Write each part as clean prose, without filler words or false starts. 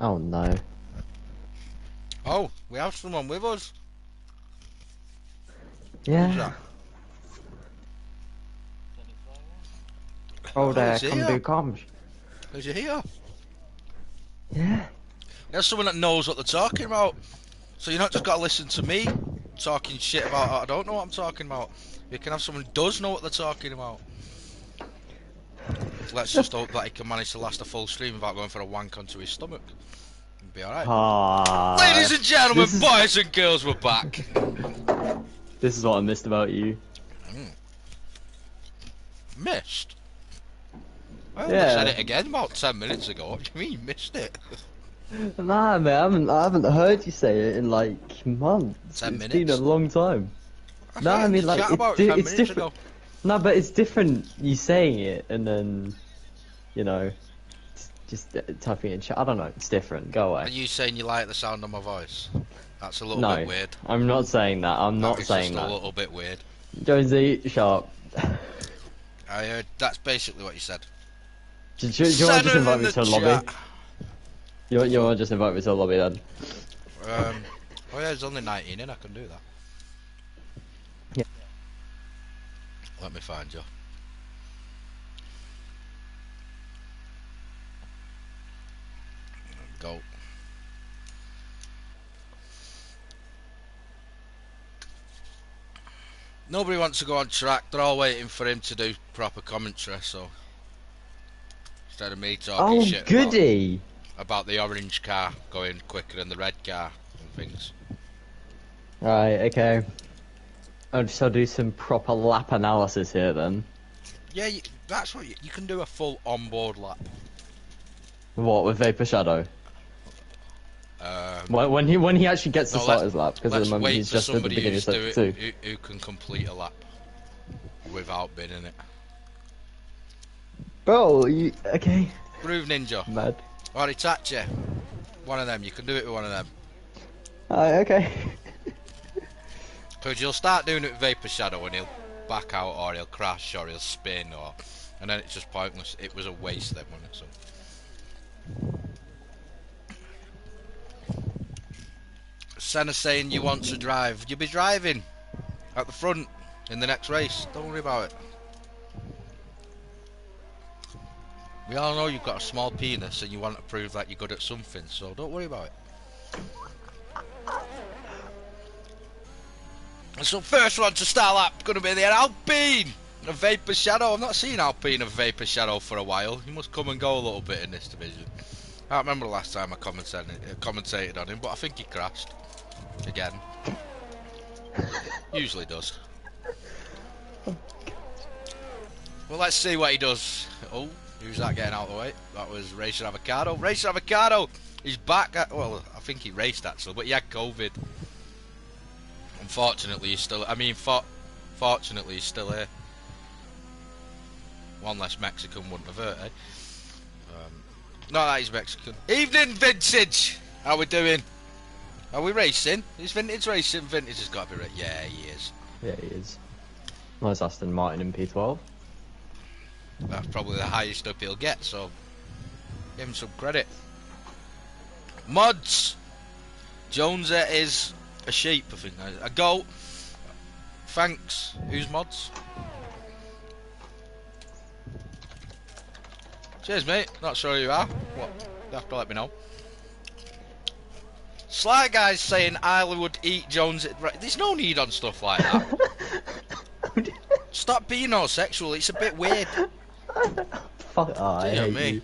Oh no. Oh, we have someone with us. Yeah. Who's that? Oh, Oh, there, he's come here. do comms. Is he here? Yeah. There's someone that knows what they're talking about. So you're not just got to listen to me talking shit about I don't know what I'm talking about. You can have someone who does know what they're talking about. Let's just hope that he can manage to last a full stream without going for a wank onto his stomach. It'll be alright. Ah. Ladies and gentlemen, boys and girls, we're back. This is what I missed about you. Missed? I only Yeah. said it again about 10 minutes ago. What do you mean you missed it? Nah, man, I haven't heard you say it in like months. 10 It's been a minutes? long time. I No, I thought mean you like chat about it 10 it's minutes different. ago. No, but it's different. You saying it and then, you know, just typing in chat. I don't know. It's different. Go Are away. you saying you like the sound of my voice? That's a little No, bit weird. I'm not saying that. I'm That not is saying just a that. little bit weird. Jonesy, sharp. I heard that's basically what you said. Do you want Send to just it invite in me the to a chat. lobby? You want to just invite me to a lobby then? Oh yeah, there's only 19 in, I can do that. Yeah. Let me find you. Go. Nobody wants to go on track, they're all waiting for him to do proper commentary, so instead of me talking Oh, shit goody! about the orange car going quicker than the red car and things. Right, okay. I'll do some proper lap analysis here then. Yeah, that's what you can do a full onboard lap. What, with Vapor Shadow? Um, When he actually gets the no, starter's lap, because at the let's moment wait he's for just at the somebody beginning of who's sector 2. who can complete a lap without being in it. Bro, okay. Groove Ninja. Mad. Or Itachi. One of them, you can do it with one of them. Okay. Because you'll start doing it with Vapor Shadow and he'll back out or he'll crash or he'll spin and then it's just pointless. It was a waste then, wasn't it? So. Senna's saying you want to drive. You'll be driving at the front in the next race. Don't worry about it. We all know you've got a small penis and you want to prove that you're good at something, so don't worry about it. So first one to start lap going to be the Alpine of Vapor Shadow. I've not seen Alpine of Vapor Shadow for a while. He must come and go a little bit in this division. I can't remember the last time I commentated on him, but I think he crashed again. Usually does. Well, let's see what he does. Oh, who's that getting out of the way? That was Racing Avocado. Racing Avocado! He's back. Well, I think he raced actually, but he had COVID. Unfortunately, he's still. Fortunately, he's still here. One less Mexican wouldn't have hurt, eh? Not that he's Mexican. Evening, Vintage! How we doing? Are we racing? Is Vintage racing? Vintage has got to be right. Yeah, he is. Yeah, he is. Nice Aston Martin in P12. That's probably the highest up he'll get, so give him some credit. Mods! Jonesy is a sheep, I think. A goat. Thanks. Who's Mods? Cheers, mate. Not sure who you are. What? You have to let me know. Sly Guy's saying I would eat Jonesy. Right, there's no need on stuff like that. Stop being all sexual. It's a bit weird. Fuck. Oh, I hate me. you.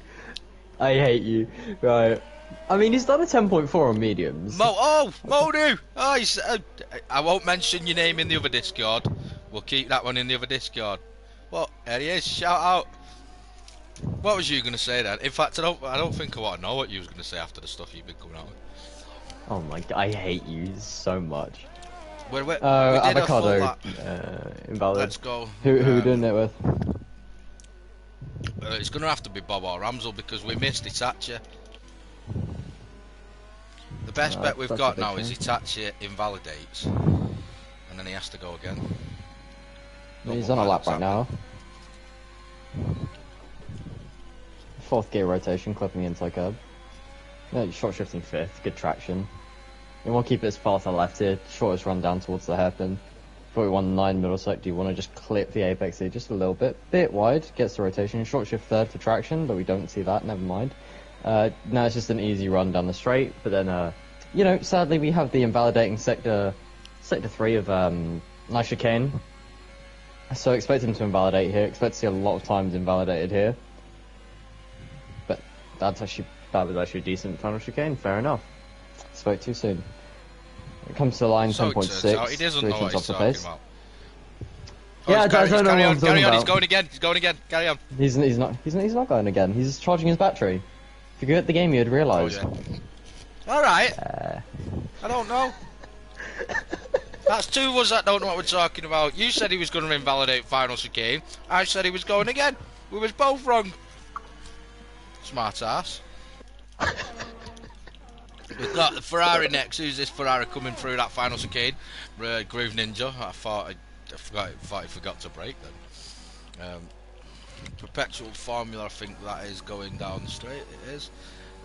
I hate you. Right. I mean, he's done a 10.4 on mediums. Modu! Oh, he's, I won't mention your name in the other Discord. We'll keep that one in the other Discord. What? There he is. Shout out. What was you going to say then? In fact, I don't think I want to know what you was going to say after the stuff you've been coming out with. Oh my god, I hate you so much. We did Avocado, invalid. Let's go. Who are we doing it with? It's going to have to be Bob or Ramsel because we missed Itachi. The best bet we've got now is Itachi invalidates, and then he has to go again. He's on a lap right now. 4th gear rotation, clipping into curb. Yeah, short shifting 5th, good traction. You want to keep it as far to the left here, shortest run down towards the hairpin. 41.9 middle sec, do you want to just clip the apex here just a little bit wide, gets the rotation, short shift 3rd for traction, but we don't see that, never mind. Now it's just an easy run down the straight, but then, you know, sadly we have the invalidating sector 3 of nice chicane. So expect him to invalidate here, expect to see a lot of times invalidated here. But that was actually a decent final chicane, fair enough. Spoke too soon. It comes to the line, so 10.6. he doesn't know what he's talking about. Yeah, I don't know what I'm talking about. He's going again, carry on. He's not going again, he's charging his battery. If you could get the game, you'd realise. Oh, yeah. Alright. I don't know. That's two of us that don't know what we're talking about. You said he was going to invalidate final chicane. I said he was going again. We was both wrong. Smart ass. We've got the Ferrari next. Who's this Ferrari coming through that final chicane? Groove Ninja. I thought he forgot to brake then. Perpetual Formula, I think that is going down straight. It is.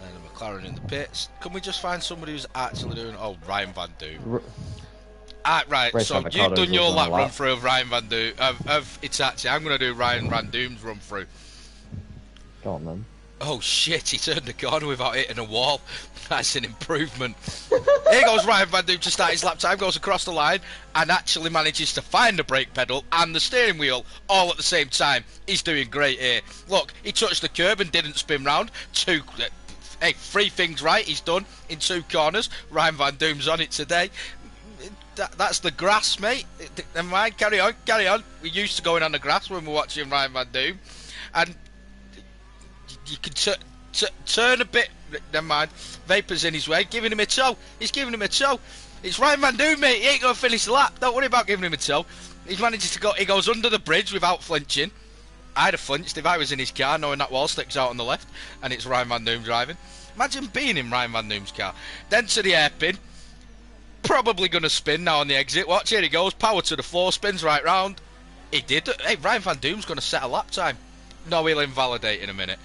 And the McLaren in the pits. Can we just find somebody who's actually doing? Oh, Ryan Van Doom. Right, so you've done your lap run through of Ryan Van Doom of Itachi. I'm going to do Ryan Van Doom's run through. Go on then. Oh shit, he turned the corner without hitting a wall. That's an improvement. Here goes Ryan Van Doom to start his lap time, goes across the line and actually manages to find the brake pedal and the steering wheel all at the same time. He's doing great here. Look, he touched the curb and didn't spin round. Three things right he's done in 2 corners. Ryan Van Doom's on it today. That's the grass, mate. Never mind, carry on. We're used to going on the grass when we're watching Ryan Van Doom. And you can turn a bit. Never mind. Vapor's in his way, giving him a toe. He's giving him a toe. It's Ryan Van Doom, mate. He ain't going to finish the lap. Don't worry about giving him a toe. He's managed to go. He goes under the bridge without flinching. I'd have flinched if I was in his car, knowing that wall sticks out on the left, and it's Ryan Van Doom driving. Imagine being in Ryan Van Doom's car. Then to the hairpin. Probably going to spin now on the exit. Watch, here he goes. Power to the floor, spins right round. He did. Hey, Ryan Van Doom's going to set a lap time. No, he'll invalidate in a minute.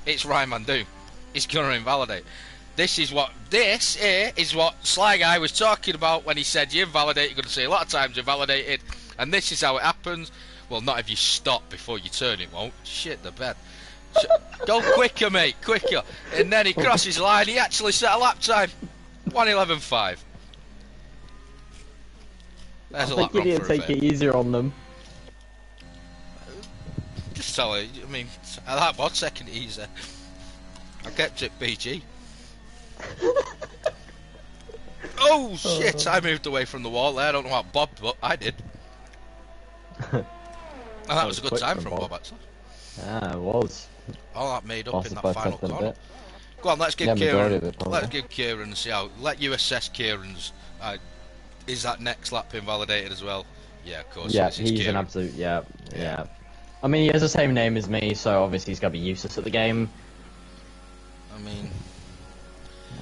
It's Ryan Van Doom. He's going to invalidate. This here is what Sly Guy was talking about when he said you invalidate. You're going to see a lot of times invalidated. And this is how it happens. Well, not if you stop before you turn, it won't. Shit the bed. Go quicker, mate, quicker. And then he crosses the line. He actually set a lap time. 1:11.5. There's a lap run for take it easier on them. Just tell her, I mean, that was second easy. I kept it PG. Oh shit, I moved away from the wall there. I don't know what Bob, but I did. And that was a good time from Bob, actually. Yeah, it was. All that made up in that final corner. Go on, let's give Kieran. Let's give Kieran see how. Let you assess Kieran's. Is that next lap invalidated as well? Yeah, of course. Yeah, he's an absolute. Yeah. I mean, he has the same name as me, so obviously he's gonna be useless at the game. I mean,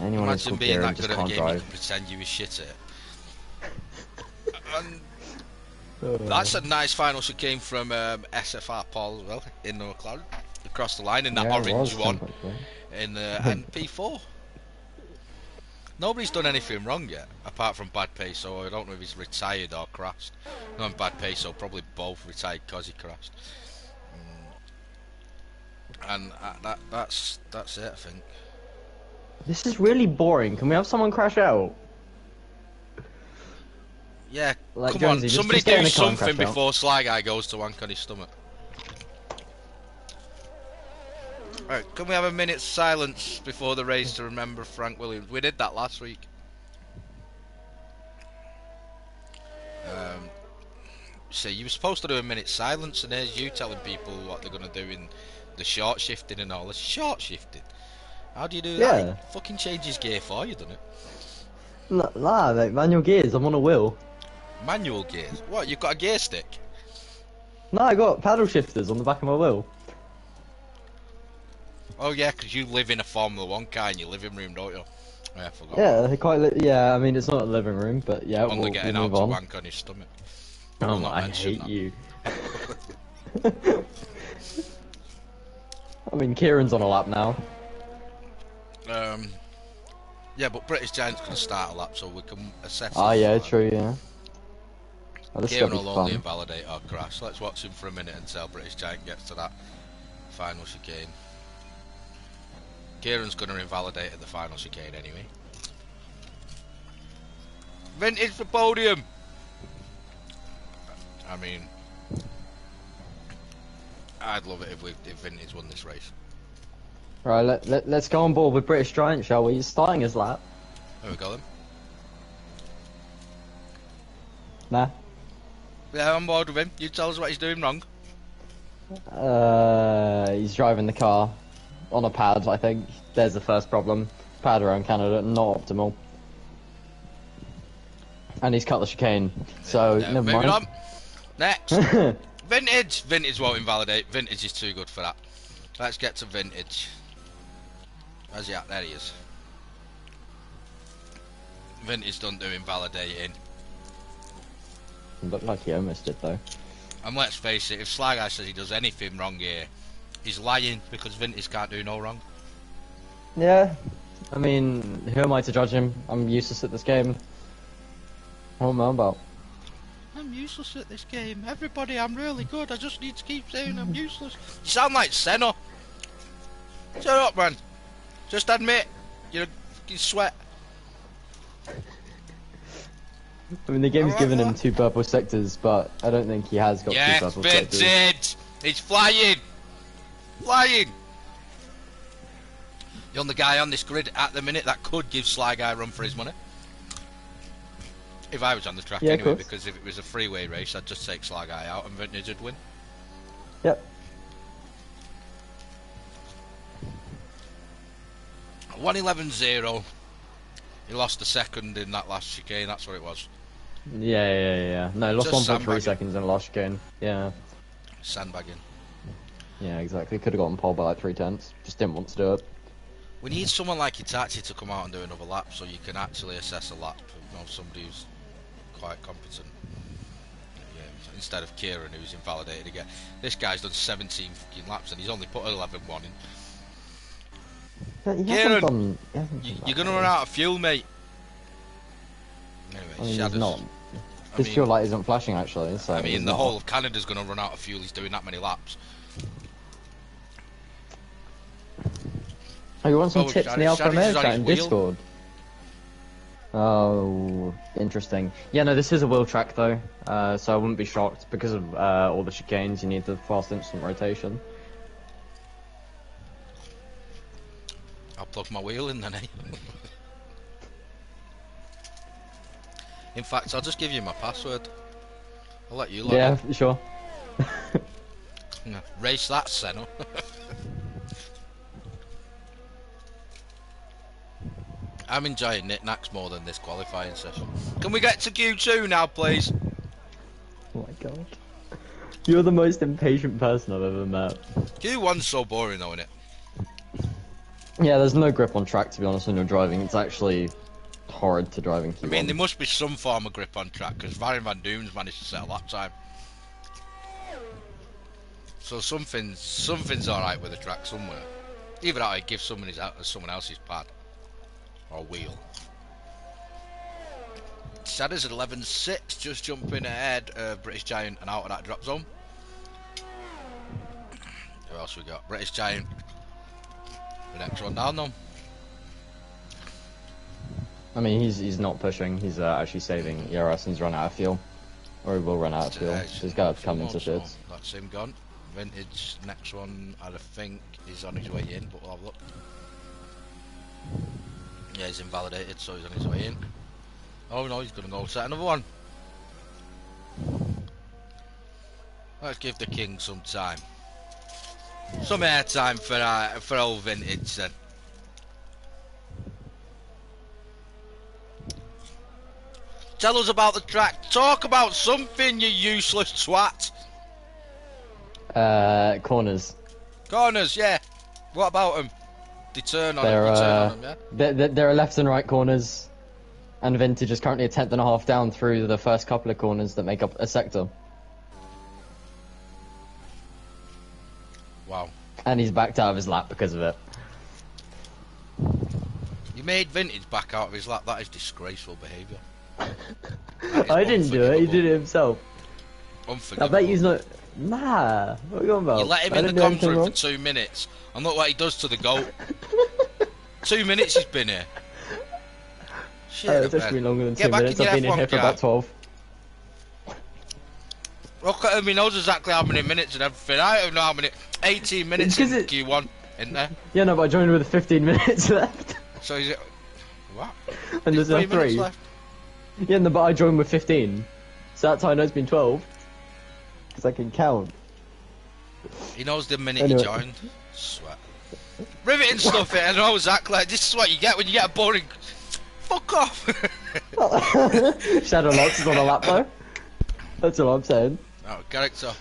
anyone imagine being Kieran that good at a game, drive. you can pretend you were shit at it. And that's a nice final chicane from SFR Paul as well in the McLaren across the line in that orange one in and P4. Nobody's done anything wrong yet, apart from Bad Pace, so I don't know if he's retired or crashed. No, and Bad Pace, so probably both retired because he crashed. And that's it, I think. This is really boring. Can we have someone crash out? Yeah, like come Jonesy, on, somebody just do something before Sly Guy goes to wank on his stomach. Right, can we have a minute's silence before the race to remember Frank Williams? We did that last week. So you were supposed to do a minute's silence, and here's you telling people what they're going to do in the short shifting and all this. Short shifting? How do you do that? He fucking changes gear for you, doesn't it? Nah, mate, manual gears, I'm on a wheel. Manual gears? What, you've got a gear stick? No, I got paddle shifters on the back of my wheel. Oh yeah, because you live in a Formula 1 car in your living room, don't you? Yeah, I forgot. Yeah, I mean, it's not a living room, but yeah, Only getting out to wank on his stomach. Oh, I hate you. I mean, Kieran's on a lap now. Yeah, but British Giant's going to start a lap, so we can assess. Ah, yeah, true, yeah. Oh, this is Kieran gonna be will only fun. invalidate our crash. Let's watch him for a minute until British Giant gets to that final chicane. Kieran's going to invalidate at the final chicane anyway. Vintage for podium! I mean, I'd love it if Vintage won this race. Right, let's go on board with British Giant, shall we? He's starting his lap. There we go then. Nah. Yeah, I'm on board with him. You tell us what he's doing wrong. He's driving the car on a pad, I think. There's the first problem. Pad around Canada, not optimal. And he's cut the chicane, so never moving mind. on. Next. Vintage! Vintage won't invalidate. Vintage is too good for that. Let's get to Vintage. Where's he at? There he is. Vintage don't do invalidating. Looked like he almost did, though. And let's face it, if Sly Guy says he does anything wrong here, he's lying, because Vintage can't do no wrong. Yeah, I mean, who am I to judge him? I'm useless at this game. What am I about? I'm useless at this game. Everybody, I'm really good. I just need to keep saying I'm useless. You sound like Senna. Shut up, man. Just admit you sweat. I mean, the game's given him 2 purple sectors, but I don't think he has got 2 purple sectors. Vintage! He's flying! Flying! You're the guy on this grid at the minute that could give Sly Guy a run for his money. If I was on the track anyway, because if it was a freeway race, I'd just take Sly Guy out and Vintage would win. Yep. 1:11.0. He lost a second in that last chicane, that's what it was. Yeah. No, lost 1.3 seconds in the last chicane. Yeah. Sandbagging. Yeah, exactly. Could have gotten pole by like 3/10. Just didn't want to do it. We need someone like Itachi to come out and do another lap so you can actually assess a lap. You know, somebody who's quite competent. Yeah, instead of Kieran, who's invalidated again. This guy's done 17 fucking laps and he's only put 11.1 in. Kieran, you're going to run out of fuel, mate. Anyway, I mean, he's not. This fuel light isn't flashing, actually. So I mean, the whole of Canada's going to run out of fuel. He's doing that many laps. Oh, you want some tips in the Alpha America chat in Discord? Oh, interesting. Yeah, no, this is a wheel track, though. So I wouldn't be shocked. Because of all the chicanes, you need the fast instant rotation. I'll plug my wheel in then, eh? In fact, I'll just give you my password. I'll let you log in. Yeah, sure. Race that, Senna. I'm enjoying knick-knacks more than this qualifying session. Can we get to Q2 now, please? Oh my god. You're the most impatient person I've ever met. Q1's so boring though, isn't it? Yeah, there's no grip on track, to be honest, when you're driving. It's actually horrid to drive in Q1. I mean, there must be some form of grip on track, because Varyn Van Doom's managed to set a lap time. So something's alright with the track somewhere. Either that or give someone else's pad. Or wheel. Sadder's at 11.6, just jumping ahead of British Giant and out of that drop zone. Who else we got? British Giant. The next one down though. I mean, he's not pushing, he's actually saving ERS and he's run out of fuel. Or he will run out of fuel. He's got to come into fifth. That's him gone. Vintage, next one, I think, is on his way in, but we'll have a look. Yeah, he's invalidated, so he's on his way in. Oh no, he's gonna go set another one. Let's give the king some time. Some airtime for old Vintage then. Tell us about the track. Talk about something, you useless twat. Corners. Corners, yeah. What about them? They turn on them, yeah? There are left and right corners, and Vintage is currently a 10th down through the first couple of corners that make up a sector. Wow. And he's backed out of his lap because of it. You made Vintage back out of his lap. That is disgraceful behaviour. I didn't do it. He did it himself. Unforgivable. I bet he's not. Nah. What are you on about? You let him in the comms room for 2 minutes, and look what he does to the goat. 2 minutes he's been here. Shit, it's actually longer than 2 minutes. I've been in here for about 12. Look at him, he knows exactly how many minutes and everything. I don't know how many. 18 minutes in Q1, isn't there? Yeah, no, but I joined with 15 minutes left. So is it. What? And there's 3 left. Yeah, no, but I joined with 15. So that's how I know it's been 12. Because I can count. He knows the minute he joined. Sweat. Riveting stuff here, I know exactly. This is what you get when you get a boring. Fuck off! Shadow Lance is on a lap though. That's all I'm saying. Oh, character.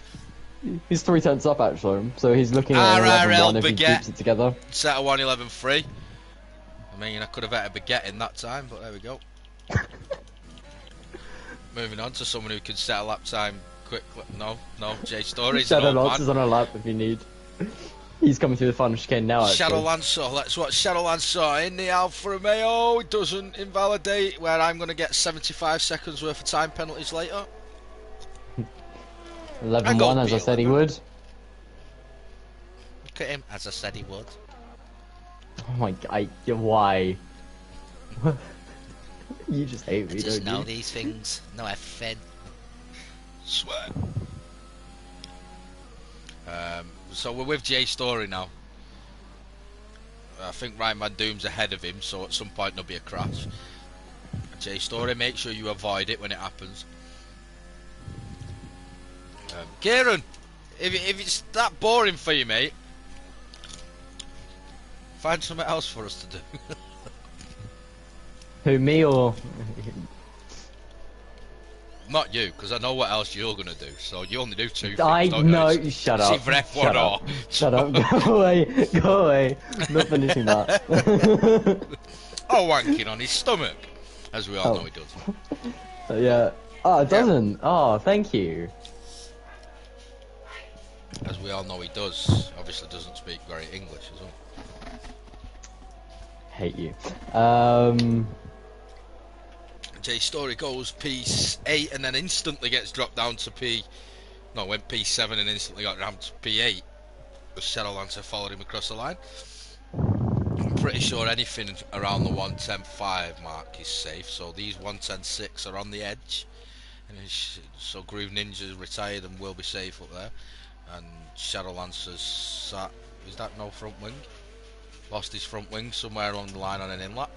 He's 3 tenths up actually, so he's looking at RRL if he keeps it together. Set a 1:11.3. I mean, I could have had a baguette in that time, but there we go. Moving on to someone who can set a lap time quickly. No, Jay Story's Shadow Lance is on a lap if you need. He's coming through the final chicane now, actually. Shadow Lancer, let's watch Shadow Lancer in the Alfa Romeo. It doesn't invalidate, where I'm going to get 75 seconds worth of time penalties later. 11-1, as I said he would. Look at him, as I said he would. Oh my god, why? You just hate me, don't you? I just know these things. No effing. Swear. So we're with Jay Story now. I think Ryan Van Doom's ahead of him, so at some point there'll be a crash. Jay Story, make sure you avoid it when it happens. Kieran, if it's that boring for you, mate, find something else for us to do. Who, me or? Not you, because I know what else you're gonna do. So you only do 2 things. I know. Shut up. Shut up. Shut up. Go away. Go away. Not finishing that. Oh, wanking on his stomach, as we all know he does. Yeah. Oh, it doesn't. Oh, thank you. As we all know he does. Obviously doesn't speak very English as well. Hate you. Jay Story goes P8 and then instantly gets dropped down to went P7 and instantly got down to P8. The Shadow Lancer followed him across the line. I'm pretty sure anything around the 1:10.5 mark is safe, so these 1:10.6 are on the edge. And so Groove Ninja's retired and will be safe up there. And Shadow Lancer's sat. Is that no front wing? Lost his front wing somewhere along the line on an inlet.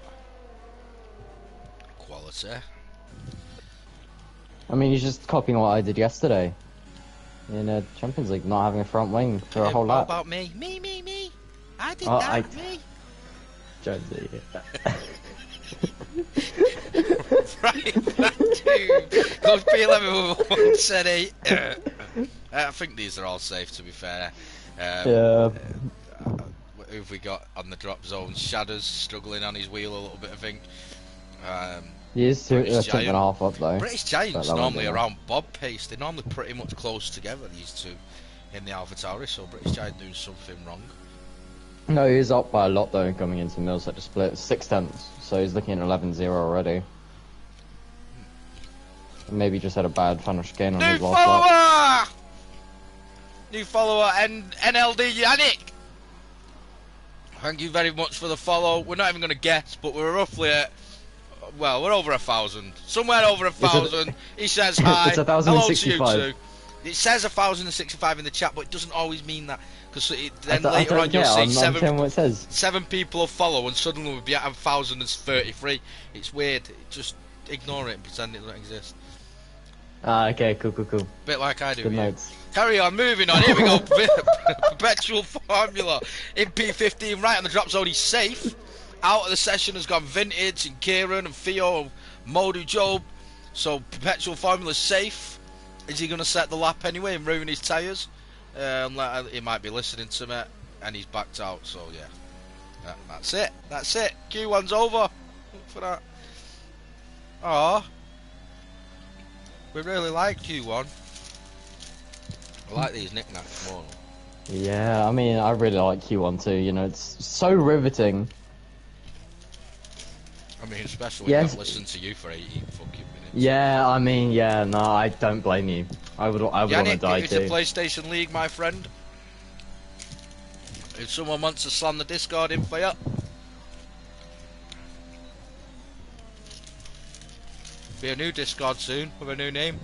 Quality. I mean, he's just copying what I did yesterday in Champions League, not having a front wing for a whole lap. What about me? Me. I did that. Me. Jonesy. Right, dude. Goes P11 with 1:10.8. I think these are all safe, to be fair. Yeah. Who've we got on the drop zone? Shadow's struggling on his wheel a little bit, I think. He is 2.5 up though. British Giants normally around Bob pace. They're normally pretty much close together, these two, in the AlphaTauri. So British Giant doing something wrong. No, he is up by a lot though coming into Mills at the split. 6 tenths, so he's looking at 11-0 already. Maybe just had a bad final chicane on his last lap. New follower, NLD Yannick. Thank you very much for the follow. We're not even going to guess, but we're roughly at, well, we're over 1,000. Somewhere over 1,000. He says hi. It's 1,065. Hello to you two. It says 1,065 in the chat, but it doesn't always mean that. Because then later on you'll see seven people will follow and suddenly we'll be at 1,033. It's weird. Just ignore it and pretend it doesn't exist. Okay, cool. Bit like I do. Good notes. Carry on, moving on. Here we go. Perpetual Formula in P15, right on the drop zone. He's safe. Out of the session has gone Vintage and Kieran and Theo, Modu Job. So Perpetual Formula's safe. Is he going to set the lap anyway and ruin his tyres? He might be listening to me, and he's backed out. So yeah, that's it. Q1's over. Look for that. Aww. We really like Q1. I like these knickknacks more. Yeah, I mean, I really like Q1 too, you know, it's so riveting. I mean, especially when Yes. I've listened to you for 18 fucking minutes. Yeah, I mean, yeah, no, I don't blame you. I would want to Yannick, die it's a too. PlayStation League, my friend. If someone wants to slam the Discord in for you, be a new Discord soon with a new name.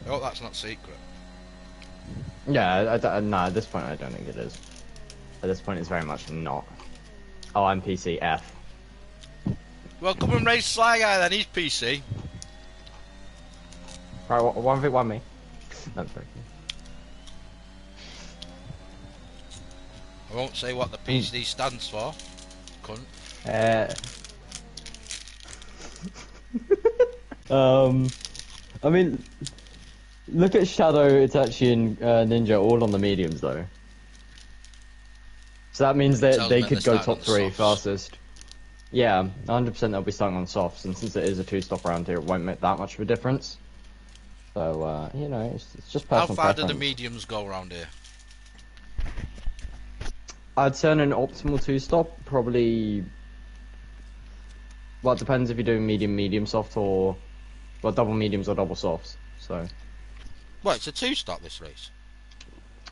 I hope that's not secret. Yeah, no, at this point I don't think it is. At this point it's very much not. Oh, I'm PC F. Well, come and raise Sly Guy then, he's PC. Right, 1v1 me. That's very I won't say what the PC stands for. Cunt. I mean, look at Shadow, Itachi, and Ninja all on the mediums though. So that means that they could go top 3 fastest. Yeah, 100% they'll be starting on softs, and since it is a 2-stop around here, it won't make that much of a difference. So, you know, it's just personal How far preference. do the mediums go around here? I'd say on an optimal 2-stop, probably... Well, it depends if you're doing medium soft, or... Well, double mediums or double softs, so... Well, it's a 2-stop this race.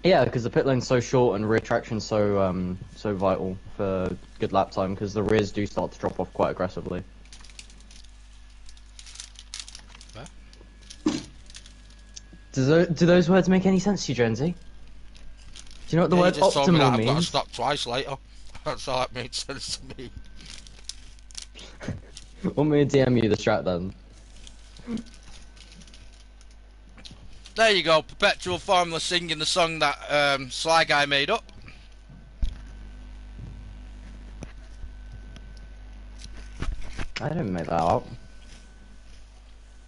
Yeah, because the pit lane's so short and rear traction's so so vital for good lap time, because the rears do start to drop off quite aggressively. Huh? Do those words make any sense to you, Jonesy? Do you know what the word you just told me that optimal I've got to means? stop twice later. That's all that made sense to me. Want me to DM you the strat then? There you go, Perpetual Formula singing the song that Sly Guy made up. I didn't make that up.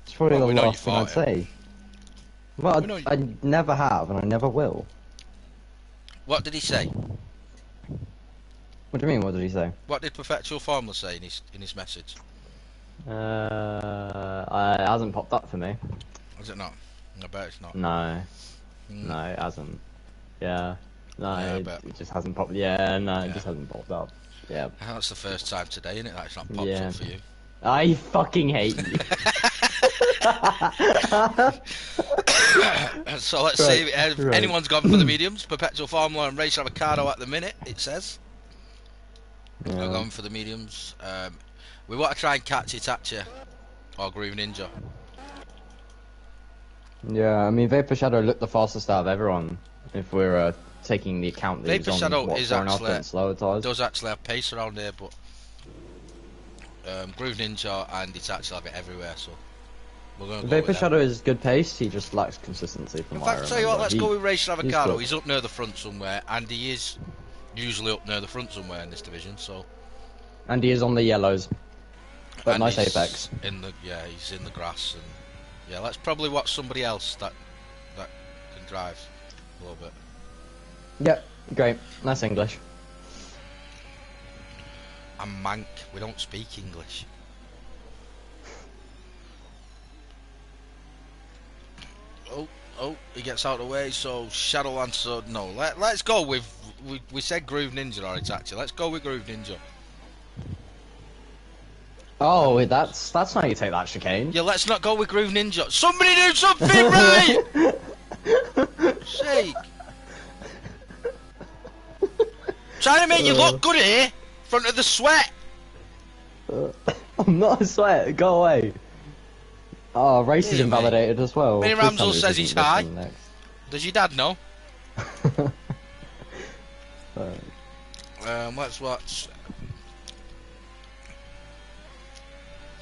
It's probably Well, we the know last you thing I'd thought say. Well, We know you- I never have, and I never will. What did he say? What do you mean, what did he say? What did Perpetual Formula say in his message? It hasn't popped up for me. Is it not? I bet it's not. No. No, it hasn't. Yeah. No, Yeah, I it bet. just hasn't popped. Yeah, no, it Yeah. just hasn't popped up. Yeah. That's the first time today, isn't it? That it's not popped Yeah. up for you. I fucking hate you. So let's Right, see if right. anyone's gone for the mediums. Perpetual Formula and Race Avocado at the minute, it says. Yeah. They're going for the mediums. We want to try and catch Itachi or Groove Ninja. Yeah, I mean, Vapor Shadow looked the fastest out of everyone. If we're taking the account that Vapor he's on, Shadow what, is 4.5 actually minutes slower tires. does actually have pace around here, but Groove Ninja and Itachi have it everywhere. So we're going to go Vapor with them. Shadow is good pace, he just lacks consistency from In what I fact, tell you what, remember. let's go with Race Avocado. good. He's up near the front somewhere, and he is usually up near the front somewhere in this division. So And he is on the yellows. But and nice he's apex. He's in the grass, and yeah, let's probably watch somebody else that can drive a little bit. Yep, great. Nice English. I'm Mank. We don't speak English. Oh, he gets out of the way. So Shadowlancer. No, let's go with. We said Groove Ninja or Itachi. Let's go with Groove Ninja. Oh, wait, that's not how you take that chicane. Yeah, let's not go with Groove Ninja. Somebody do something right! Sake. Trying to make you look good here, in front of the sweat. I'm not a sweat, go away. Oh, race is Yeah, mate. invalidated as well. Minnie Please tell Ramsel me this says isn't he's this high. one next. Does your dad know? Uh, Let's watch.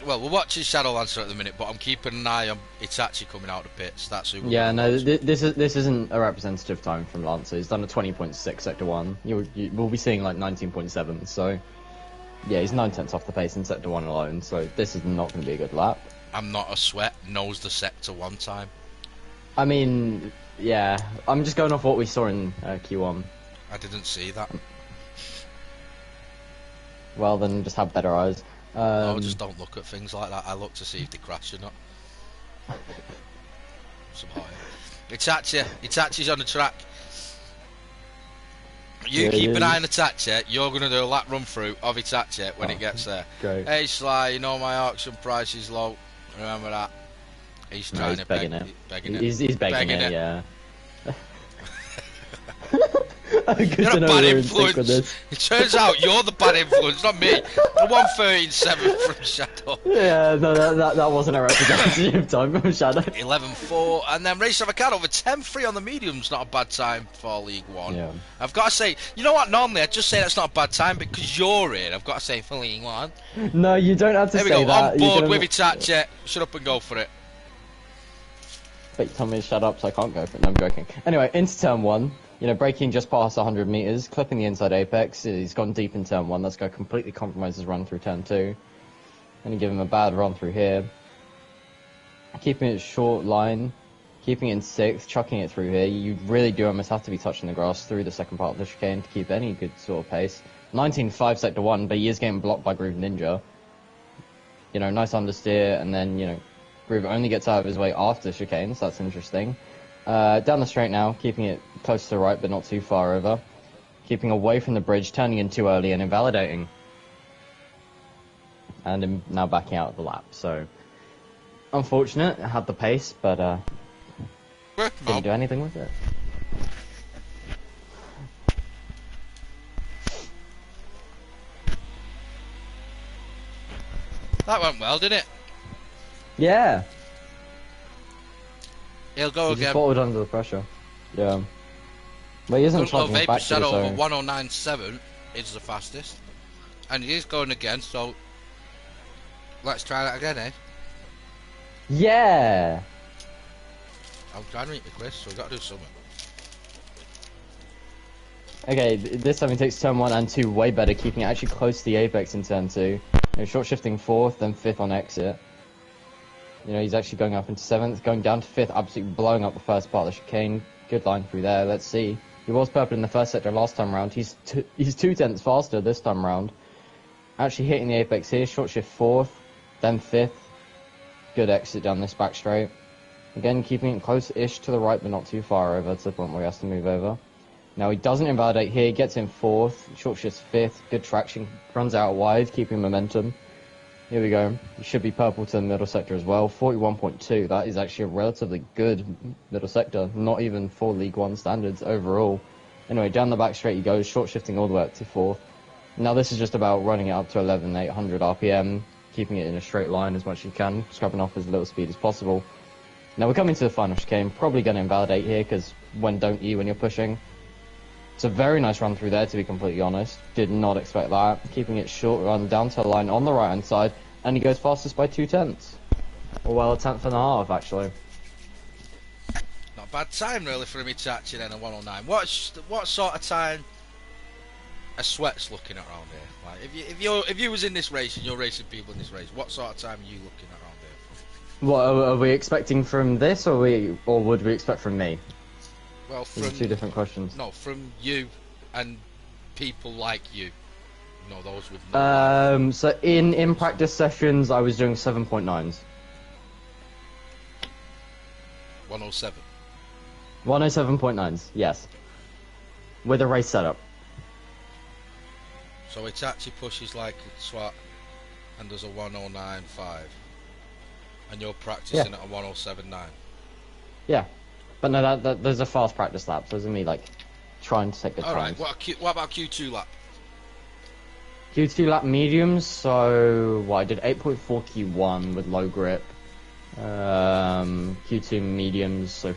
Well, we're watching Shadowlancer at the minute, but I'm keeping an eye on Itachi coming out of the pits. That's who. Yeah, no, this isn't a representative time from Lancer. He's done a 20.6 Sector 1. We'll be seeing like 19.7, so... Yeah, he's 9/10 off the pace in Sector 1 alone, so this is not going to be a good lap. I'm not a sweat. Knows the sector one time. I mean, yeah, I'm just going off what we saw in Q1. I didn't see that. Well, then just have better eyes. No, just don't look at things like that. I look to see if they crash or not. Somehow. Itachi's on the track. You Yeah, keep it an eye is. on the Tatcha. You're going to do a lap run through of the Tatcha when it gets there. Great. Hey Sly, you know my auction price is low. Remember that. He's No, trying he's to begging it. begging it. He's begging it, it. yeah. Good You're to a know bad we're in sync with influence. this. It turns out you're the bad influence, not me. The 113.7 from Shadow. Yeah, no, that wasn't a representative time from Shadow. 11.4, and then Race Avocado over 10.3 on the mediums. Not a bad time for League One. Yeah. I've got to say, you know what? Normally I'd just say that's not a bad time because you're in. I've got to say for League One. No, you don't have to There we say go. that. On board with Itachi. Shut up and go for it. But you told me to shut up, so I can't go for it. No, I'm joking. Anyway, into turn one. You know, braking just past 100 meters, clipping the inside apex. He's gone deep in turn one. That's going to completely compromise his run through turn two. And give him a bad run through here. Keeping it short line, keeping it in sixth, chucking it through here. You really do almost have to be touching the grass through the second part of the chicane to keep any good sort of pace. 19.5 sector one, but he is getting blocked by Groove Ninja. You know, nice understeer, and then, you know, Groove only gets out of his way after chicane, so that's interesting. Down the straight now, keeping it close to the right, but not too far over. Keeping away from the bridge, turning in too early and invalidating. And now backing out of the lap, so... Unfortunate, it had the pace, but didn't do anything with it. That went well, didn't it? Yeah. He'll go He again. just bottled under the pressure. Yeah. But he isn't charging Vapor back Shadow so... over 109.7 is the fastest. And he is going again, so let's try that again, eh? Yeah! I'm trying to meet the quiz, so we've got to do something. Okay, this time he takes turn 1 and 2 way better, keeping it actually close to the apex in turn 2. You know, short shifting 4th, then 5th on exit. You know, he's actually going up into 7th, going down to 5th, absolutely blowing up the first part of the chicane. Good line through there, let's see. He was purple in the first sector last time round. He's 2/10 faster this time round. Actually hitting the apex here, short shift 4th, then 5th. Good exit down this back straight. Again, keeping it close-ish to the right, but not too far over to the point where he has to move over. Now he doesn't invalidate here, gets in 4th, short shifts 5th, good traction, runs out wide, keeping momentum. Here we go. He should be purple to the middle sector as well. 41.2. That is actually a relatively good middle sector. Not even for League One standards overall. Anyway, down the back straight he goes, short shifting all the way up to 4th. Now this is just about running it up to 11,800 RPM, keeping it in a straight line as much as you can, scrubbing off as little speed as possible. Now we're coming to the final chicane. Probably going to invalidate here because when don't you when you're pushing? It's a very nice run through there, to be completely honest. Did not expect that. Keeping it short run down to the line on the right-hand side, and he goes fastest by 2/10. Or well, a 10th and a half, actually. Not a bad time, really, for him Itachi then, a 109. What sort of time are Sweat's looking at around here? Like, if you was in this race and you're racing people in this race, what sort of time are you looking at around here? What are we expecting from this, or would we expect from me? Well, These are two different questions. No, from you and people like you. No, those with no So in practice sessions, I was doing 7.9s. 107. 107.9s, yes. With a race setup. So Itachi pushes like a SWAT and does a 109.5. And you're practicing at a 107.9. Yeah. But no, there's a fast practice lap, so isn't me like trying to take the Alright, times. what about Q2 lap? Q2 lap mediums, so I did 8.4 Q1 with low grip. Q2 mediums, so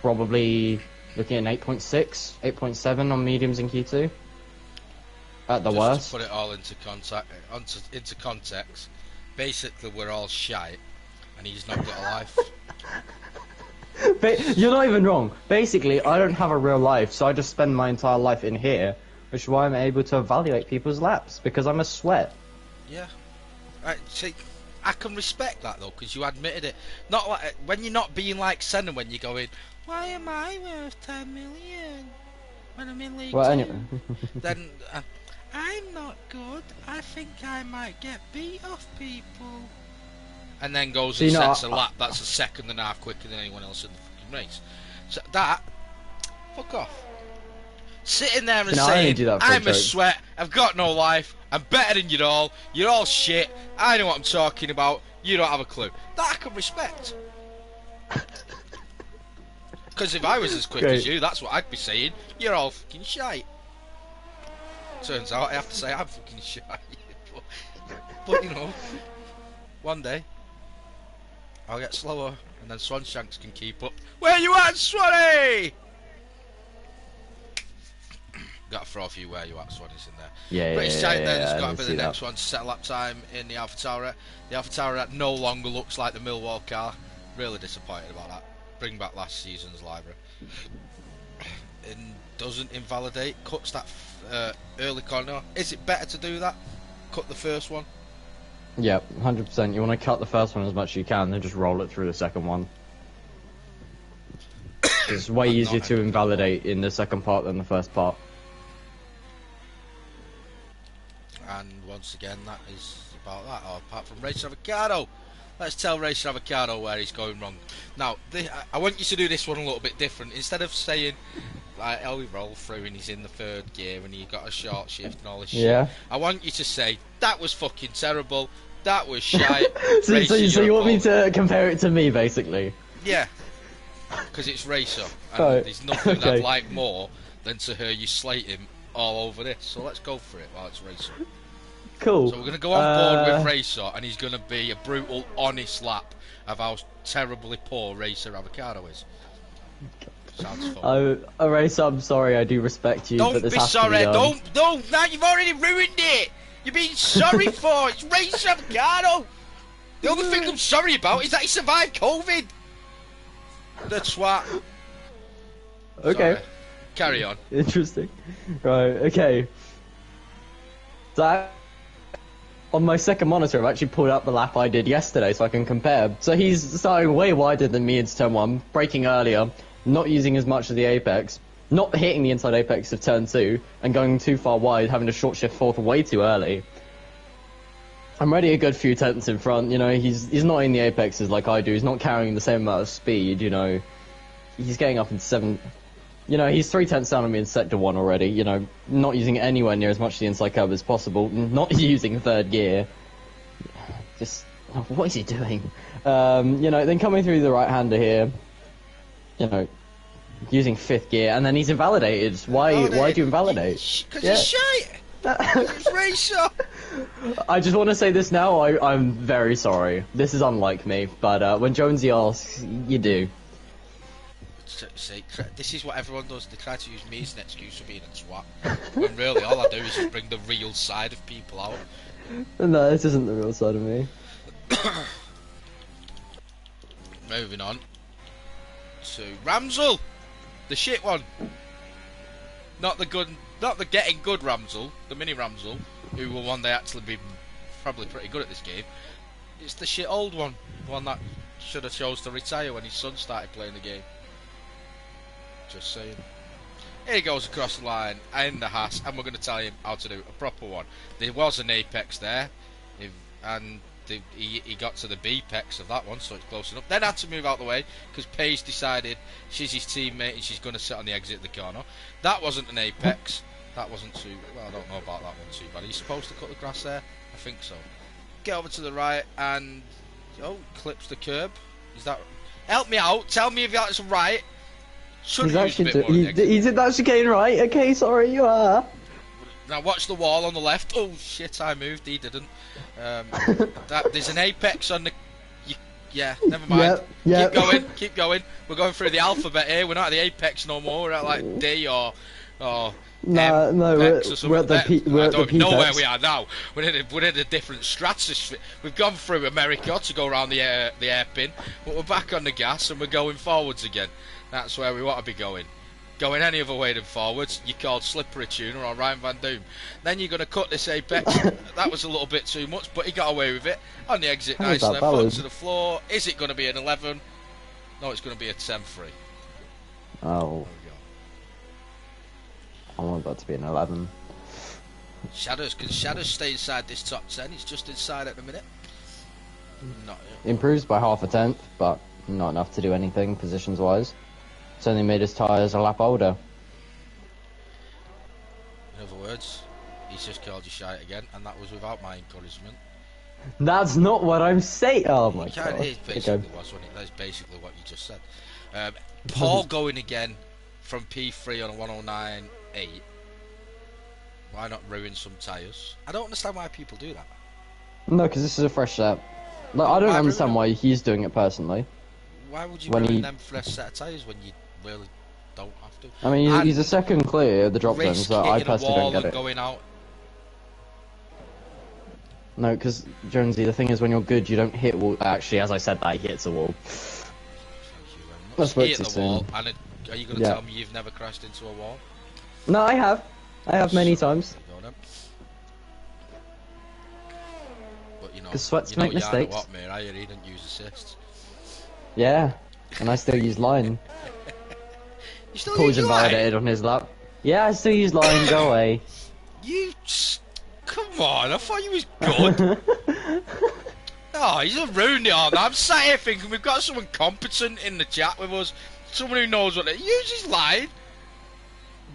probably looking at 8.6, 8.7 on mediums in Q2. At the worst. To put it all into context, basically we're all shite, and he's not got a life. You're not even wrong. Basically, I don't have a real life, so I just spend my entire life in here, which is why I'm able to evaluate people's laps, because I'm a sweat. Yeah. See, I can respect that though, because you admitted it. Not like when you're not being like Senna when you're going, why am I worth 10 million when I'm in League 2? Anyway. Then I'm not good. I think I might get beat off people. And then goes and sets a lap that's a second and a half quicker than anyone else in the fucking race. So that, fuck off. Sitting there and No, I only saying, do that for I'm a jokes. sweat, I've got no life, I'm better than you're all shit, I know what I'm talking about, you don't have a clue. That I can respect. Because if I was as quick as you, that's what I'd be saying, you're all fucking shite. Turns out I have to say I'm fucking shite. but you know, one day, I'll get slower, and then Swanshanks can keep up. Where you at, Swanee? Got to throw a few where you at Swannies in there. Yeah, British Titan then has I got to be the see next that. one to set lap time in the Alpha Tauri. The Alpha Tauri no longer looks like the Millwall car. Really disappointed about that. Bring back last season's library. And doesn't invalidate, cuts that early corner. Is it better to do that? Cut the first one? Yeah, 100%. You want to cut the first one as much as you can, then just roll it through the second one. It's way easier to invalidate in the second part than the first part. And once again, that is about that. Oh, apart from Racer Avocado, let's tell Racer Avocado where he's going wrong. Now, I want you to do this one a little bit different. Instead of saying, like, oh, he rolled through and he's in the third gear and he got a short shift and all this shit. I want you to say, that was fucking terrible. That was shite. so you want me to compare it to me, basically? Yeah. Because it's Racer. And there's nothing I'd like more than to hear you slate him all over this. So let's go for it while it's Racer. Cool. So we're going to go on board with Racer, and he's going to be a brutal, honest lap of how terribly poor Racer Avocado is. Sounds fun. Oh, Racer, I'm sorry, I do respect you, but this has to be done. Don't! Now you've already ruined it! You're being sorry for it! It's Racer Avocado! The only thing I'm sorry about is that he survived COVID! The twat. Okay. Sorry. Carry on. Interesting. Right, okay. So on my second monitor, I've actually pulled up the lap I did yesterday so I can compare. So he's starting way wider than me into turn 1, braking earlier, not using as much of the apex, not hitting the inside apex of turn 2, and going too far wide, having to short shift forth way too early. I'm already a good few tenths in front, you know, he's not in the apexes like I do, he's not carrying the same amount of speed, you know. He's getting up into 7... You know, he's 3 tenths down on me in Sector 1 already, you know, not using anywhere near as much of the inside curve as possible, not using third gear. Just, what is he doing? You know, then coming through the right-hander here, you know, using 5th gear, and then he's invalidated. Why do you invalidate? Because he's shite! It's Racer! I just want to say this now, I'm very sorry. This is unlike me, but when Jonesy asks, you do. See, this is what everyone does. They try to use me as an excuse for being a twat, when really all I do is just bring the real side of people out. No, this isn't the real side of me. Moving on to Ramsel, the shit one. Not the getting good Ramsel, the mini Ramsel, who will one day actually be probably pretty good at this game. It's the shit old one, the one that should have chose to retire when his son started playing the game. Just saying. Here he goes across the line in the Haas, and we're going to tell him how to do a proper one. There was an apex there, and he got to the B-pex of that one, so it's close enough. Then had to move out the way because Paige decided she's his teammate and she's going to sit on the exit of the corner. That wasn't an apex. That wasn't too... Well, I don't know about that one too bad. Are you supposed to cut the grass there? I think so. Get over to the right and... Oh, clips the curb. Is that... Help me out. Tell me if that's right. He's actually he's in that chicane right. Okay, sorry, you are. Now watch the wall on the left. Oh shit, I moved. He didn't. There's an apex on the... Yeah, never mind. Yep. Keep going. We're going through the alphabet here. We're not at the apex no more. We're at like D or no, we're at the P. I don't even know where we are now. We're in a different stratosphere. We've gone through America to go around the airpin, but we're back on the gas and we're going forwards again. That's where we want to be going. Going any other way than forwards, you're called Slippery Tuner or Ryan Van Doom. Then you're going to cut this apex. That was a little bit too much, but he got away with it. On the exit, nicely, foot to the floor. Is it going to be an 11? No, it's going to be a 10-3. Oh. I want that to be an 11. Shadows, can Shadows stay inside this top 10? He's just inside at the minute. Not yet. Improves by half a tenth, but not enough to do anything positions-wise. It's only made his tyres a lap older. In other words, he's just called you shite again, and that was without my encouragement. That's not what I'm saying. Oh my god. It basically Okay. was, wasn't it? That's basically what you just said. Paul going again from P3 on a 109.8. Why not ruin some tyres? I don't understand why people do that. No, because this is a fresh set. Like, I don't Why understand ruin why he's doing it personally. Why would you When ruin he- them fresh set of tyres when you really don't have to? I mean, And he's a second clear of the drop zone, risk so I hitting a personally wall don't get and it. going out. No, because Jonesy, the thing is, when you're good, you don't hit wall. Actually, as I said, that he hits a wall. That's Hit too the soon. wall, and are you going to Yeah. tell me you've never crashed into a wall? No, I have. I have many times. Go then. But you know, 'Cause Sweats you know make Yana mistakes. what, mate? I didn't use assists. Yeah, and I still use line. You still Paul's use line? invalidated on his lap. Yeah, I still use line. Go away. Come on, I thought you was good. Oh, he's just ruined it all. I'm sat here thinking we've got someone competent in the chat with us. Someone who knows what they use his line.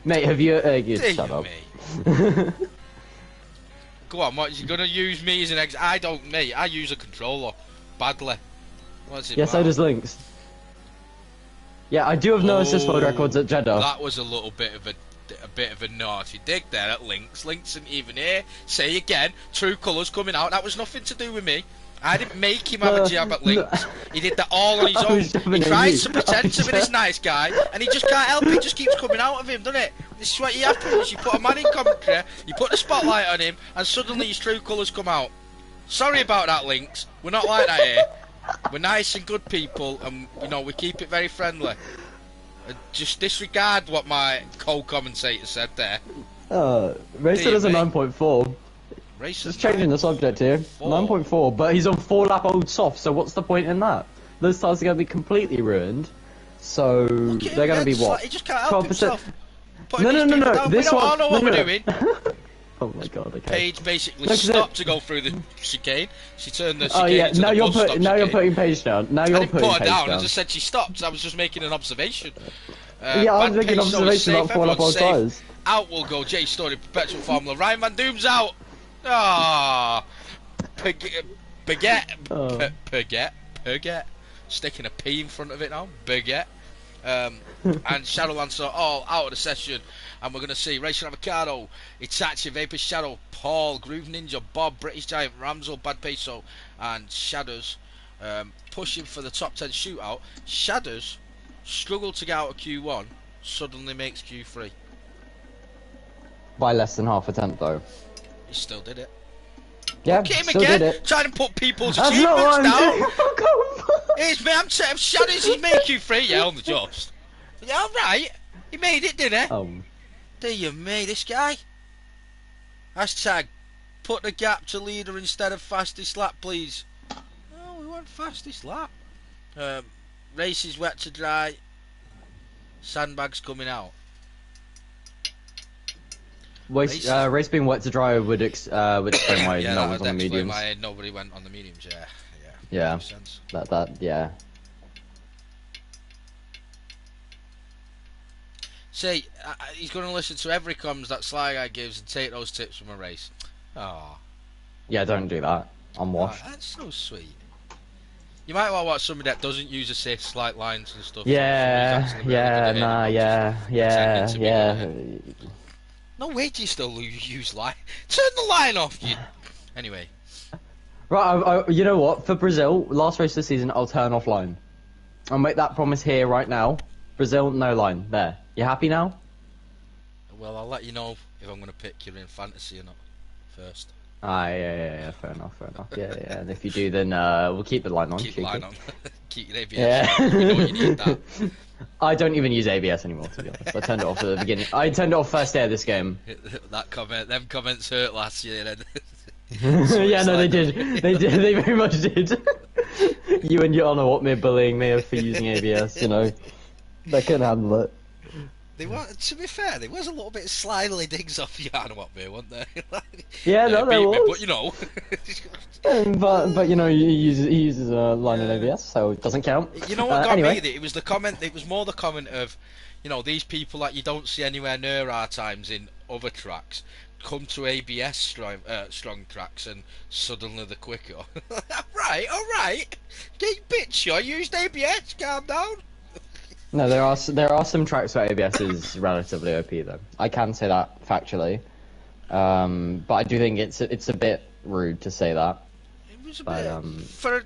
Mate, have you? Dear Shut up. me. Go on, what, you gonna use me as an I don't, mate. I use a controller. Badly. What's it Yeah, so about? does Lynx. Yeah, I do have no assist world records at Jeddah. That was a little bit of a naughty dig there at Lynx. Lynx isn't even here. Say again, true colours coming out. That was nothing to do with me. I didn't make him have a jab at Lynx. He did that all on his I own. was jabbing He at tries you. to pretend to be this nice guy, and he just can't help it. It just keeps coming out of him, doesn't it? This is what you happens. You put a man in commentary, you put the spotlight on him, and suddenly his true colours come out. Sorry about that, Lynx. We're not like that here. We're nice and good people, and you know we keep it very friendly. Just disregard what my co-commentator said there. Racer does a mate. 9.4. Just changing the subject here. 9.4, but he's on 4 lap old soft, so what's the point in that? Those tires are going to be completely ruined. So they're going to be what? He just can't help 12%. himself. No, no, no, no. This we don't all one. know what no, we're no. doing. Oh my god. Okay. Paige basically No, 'cause stopped to go through the chicane. She turned the chicane Oh yeah. into Now the you're bus stop now you're chicane. putting Paige down. Now I you're didn't putting put her Paige down. down. I just said she stopped. I was just making an observation. Yeah, I was Bad making an Paige, so observation safe, about 4 lap everyone's old safe. tires. Out will go Jay Story Perpetual Formula. Ryan Van Doom's out. Ah, Baguette. Oh. Baguette. Sticking a P in front of it now. Baguette. And Shadow Lancer all out of the session, and we're going to see Racing Avocado, Itachi, Vapor Shadow, Paul, Groove Ninja, Bob, British Giant, Ramsel, Bad Peso, and Shadows pushing for the top 10 shootout. Shadows struggled to get out of Q1, suddenly makes Q3. By less than half a tenth though. He still did it. Yeah, Look at him still again, did it. trying to put people's That's not achievements what I'm down. doing. Fuck off. It's me, I'm saying Shadows, he's made Q3, yeah, on the just. Yeah, alright. He made it, didn't he? Dear me, this guy. Hashtag, put the gap to leader instead of fastest lap, please. Oh, we want fastest lap. Race is wet to dry. Sandbags coming out. Race being wet to dry would explain why Yeah, no that one's would on the explain mediums. why nobody went on the mediums, yeah. Yeah, Makes sense. yeah. See, he's going to listen to every comms that Sly Guy gives and take those tips from a race. Oh, Yeah, don't do that. I'm washed. that's so sweet. You might want to watch somebody that doesn't use assists like lines and stuff. Yeah, Somebody who's actually really good at it, nah, not yeah, just pretending to be good at yeah. it. No way do you still use line. Turn the line off, you. Anyway. Right, you know what? For Brazil, last race of the season, I'll turn off line. I'll make that promise here right now. Brazil, no line. There. You happy now? Well, I'll let you know if I'm going to pick you in fantasy or not first. Yeah. Fair enough. Yeah. And if you do, then we'll keep the line on. Keep the cheeky. line on. Keep your ABS. Yeah. You know you need that. I don't even use ABS anymore, to be honest. I turned it off at the beginning. I turned it off first day of this game. Them comments hurt last year. Then. Yeah, no, they did. They did. They very much did. You and your honor, what me bullying me for using ABS, you know. They couldn't handle it. To be fair, there was a little bit of slyly digs off Jan up there, wasn't there? Yeah, no, there beat me, was. but you know. But you know, he uses a line in ABS, so it doesn't count. You know what got anyway. me? It was the comment. It was more the comment of, you know, these people that you don't see anywhere near our times in other tracks, come to ABS strong tracks, and suddenly they're quicker. Right, all right. Get your bitch. I used ABS. Calm down. No, there are some tracks where ABS is relatively OP though. I can say that factually, but I do think it's a bit rude to say that. It was a But bit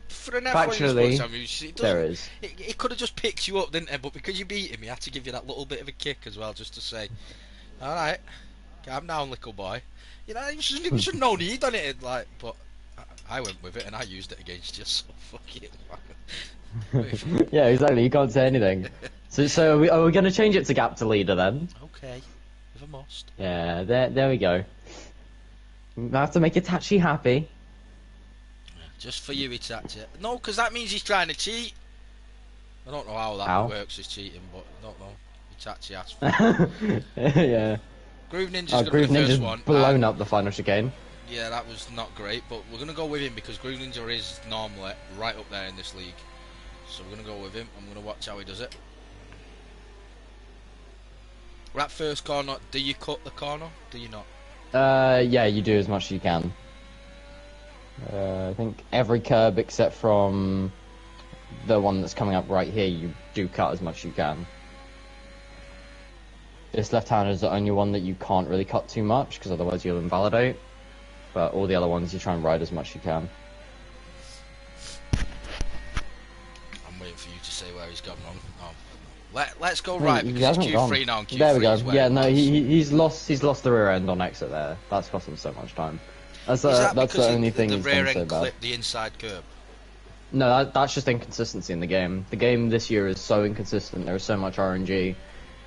for an F1 factually, sports championship. there is. It could have just picked you up, didn't it? But because you beat him, he had to give you that little bit of a kick as well, just to say, "All right, calm down, little boy." You know, it was no need on it. Like, but I went with it and I used it against you. So fuck it. Yeah, exactly. You can't say anything. So are we going to change it to gap to leader then? Okay, if I must. Yeah, there we go. We have to make Itachi happy. Just for you, Itachi. No, because that means he's trying to cheat. I don't know how that works as cheating, but I don't know. Itachi asked for it. Yeah. Groove Ninja's going to be the first one. Blown up the final chicane. Yeah, that was not great, but we're going to go with him because Groove Ninja is normally right up there in this league. So we're going to go with him. I'm going to watch how he does it. That first corner, do you cut the corner? Do you not? Yeah, you do as much as you can. I think every curb except from the one that's coming up right here, you do cut as much as you can. This left-hander is the only one that you can't really cut too much, because otherwise you'll invalidate. But all the other ones, you try and ride as much as you can. I'm waiting for you to say where he's gone wrong. Oh. Let's go right, He because it's hasn't Q3 gone. now, and Q3 there we go. is where Yeah, no, he's lost the rear end on exit there. That's cost him so much time. That's the only thing the he's rear done so end bad. clipped the inside curb? No, that's just inconsistency in the game. The game this year is so inconsistent. There is so much RNG.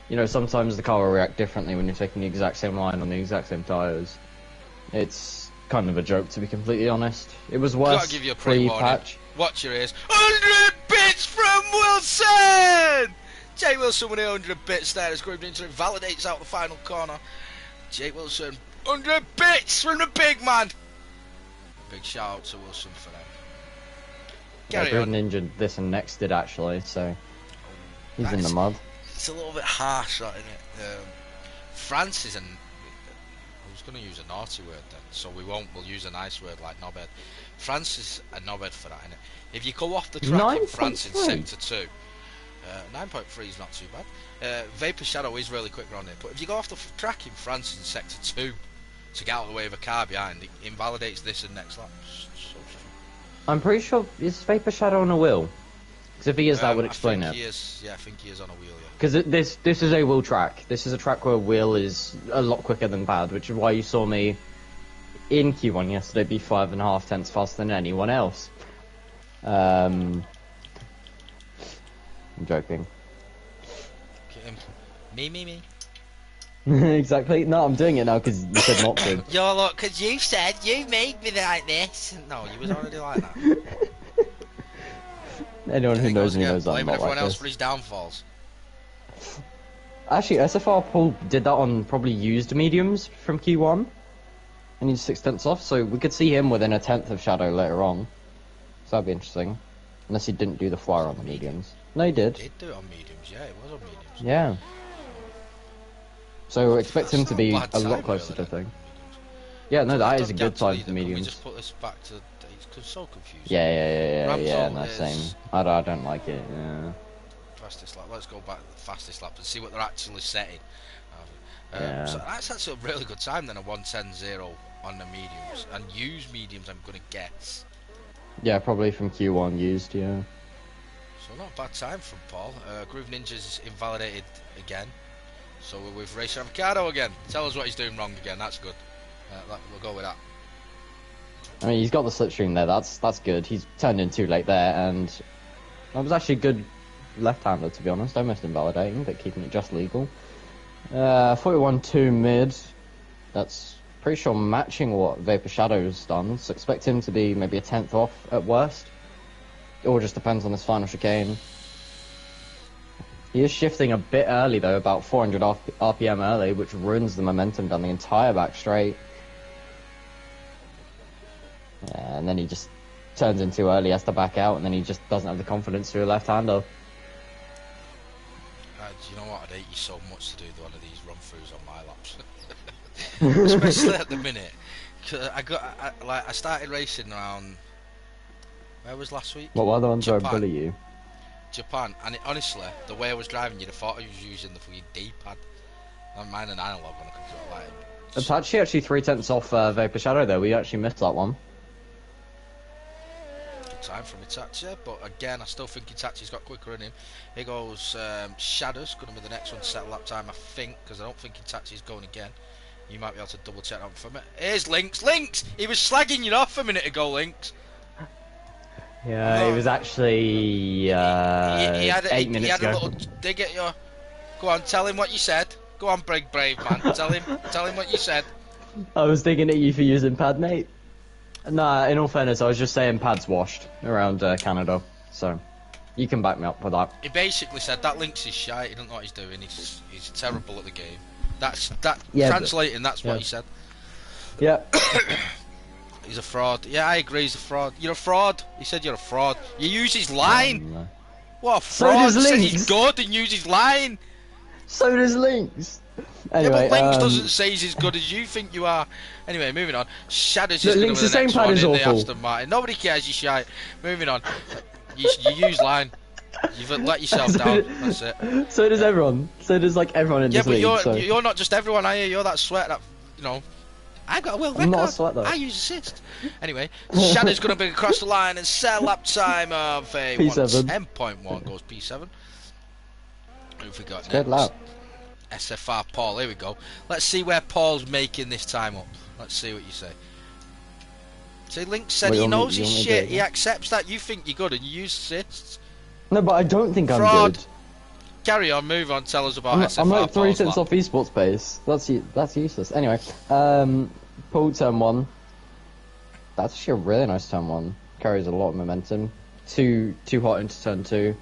You know, sometimes the car will react differently when you're taking the exact same line on the exact same tyres. It's kind of a joke, to be completely honest. It was worse pre-patch. Watch your ears. 100 bits from Wilson! Jay Wilson with 100 bits there as Groove Ninja validates out the final corner. Jay Wilson, 100 bits from the big man! Big shout out to Wilson for that. Groove Ninja this and next did actually, so he's in the mud. It's a little bit harsh, that, isn't it? France is I was going to use a naughty word then, so we'll use a nice word like knobhead. France is a knobhead for that, innit? If you go off the track in France in Sector 2, 9.3 is not too bad. Vapor Shadow is really quick around it, but if you go off the track in France in Sector 2 to get out of the way of a car behind, it invalidates this and next lap. I'm pretty sure, is Vapor Shadow on a wheel? Because if he is, that would explain it. He is, yeah, I think he is on a wheel, yeah. Because this is a wheel track. This is a track where wheel is a lot quicker than bad, which is why you saw me in Q1 yesterday be 5.5 tenths faster than anyone else. I'm joking. Me. Exactly. No, I'm doing it now because you said not to. Yo, look, because you said you made me like this. No, you was already like that. Anyone who knows me knows I'm not like this. Everyone else for his downfalls. Actually, SFR Paul did that on probably used mediums from Q1, and he's 6 tenths off, so we could see him within a tenth of Shadow later on. So that'd be interesting. Unless he didn't do the flyer on the mediums. No, he did. He did do it on mediums, yeah, it was on mediums. Yeah. So expect him to be a lot closer to the thing. Yeah, no, that is a good time for mediums. Can we just put this back to... It's so confusing. Yeah, no, same. I don't like it, yeah. Fastest lap. Let's go back to the fastest lap and see what they're actually setting. Yeah. So that's actually a really good time then, a 1:10.0 on the mediums. And used mediums, I'm going to guess. Yeah, probably from Q1 used, yeah. So not a bad time from Paul. Groove Ninja's invalidated again. So we're with Racer Avocado again. Tell us what he's doing wrong again, that's good. We'll go with that. I mean, he's got the slipstream there, that's good. He's turned in too late there, and that was actually a good left-hander, to be honest. Almost invalidating, but keeping it just legal. 41.2 mid. That's pretty sure matching what Vapor Shadow's done, so expect him to be maybe a tenth off at worst. It all just depends on this final chicane. He is shifting a bit early though, about 400 RPM early, which ruins the momentum down the entire back straight. Yeah, and then he just turns in too early, has to back out, and then he just doesn't have the confidence to do a left-hander. Do you know what? I'd hate you so much to do one of these run-throughs on my laps. especially at the minute. 'Cause I started racing around. Where was last week? What were the ones where I Japan. bully you? Japan, and honestly, the way I was driving, you'd have thought I was using the fucking D-pad. I'm mine an analog when I control like. It's actually 3/10 off Vapor Shadow though. We actually missed that one. Good time from Itachi, but again, I still think Itachi's got quicker in him. Here goes Shadow's going to be the next one to set lap time, I think, because I don't think Itachi's going again. You might be able to double check that for me. Here's Lynx. Lynx! He was slagging you off a minute ago, Lynx. Yeah, it was actually he had 8 minutes he had ago. a little dig at you. Go on, tell him what you said. Go on, brave man. Tell him what you said. I was digging at you for using pad, mate. Nah, in all fairness, I was just saying pads washed around Canada, so you can back me up with that. He basically said that Lynx is shite. He doesn't know what he's doing. He's terrible at the game. That's translating. That's what he said. Yeah. He's a fraud. Yeah, I agree. He's a fraud. You're a fraud. He said you're a fraud. You use his line. No. What a So fraud! does He said Lynx. he's good and use his line. So does Lynx. Anyway, Yeah, but Lynx doesn't say he's as good as you think you are. Anyway, moving on. Shadow's is Look, going to Lynx, be the the same next pad one is in the awful. Aston Martin. Nobody cares. You shite. Moving on. You use line. You've let yourself down. That's it. So does everyone. So does like everyone in Yeah, this but league. you're not just everyone, are you? You're that sweat that I've got a world record. I'm not a sweat, though. I use assist. Anyway, Shadow's going to be across the line and set lap time of a P7. 10.1 goes P7. Who have we got Good next? lap. SFR Paul, here we go. Let's see where Paul's making this time up. Let's see what you say. See, Link said Wait, he you want me- knows you his want me to do shit. it He again? accepts that. You think you're good and you use assists. No, but I don't think I'm Fraud. good. Carry on, move on. Tell us about SFR I'm like 3 Paul's cents lap. off esports pace. That's useless. Anyway, Paul turn 1. That's actually a really nice turn 1. Carries a lot of momentum. Too hot into turn 2.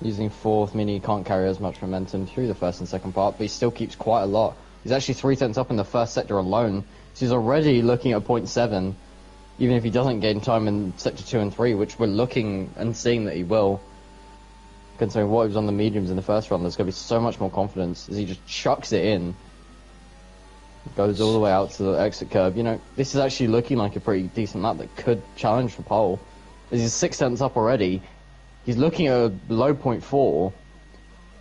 Using 4th, meaning he can't carry as much momentum through the first and second part, but he still keeps quite a lot. He's actually 3 tenths up in the first sector alone, so he's already looking at 0.7, even if he doesn't gain time in sector 2 and 3, which we're looking and seeing that he will. Considering what he was on the mediums in the first run, there's going to be so much more confidence as he just chucks it in. Goes all the way out to the exit curb. You know, this is actually looking like a pretty decent lap that could challenge for pole. As he's 6 tenths up already, he's looking at a low 0.4.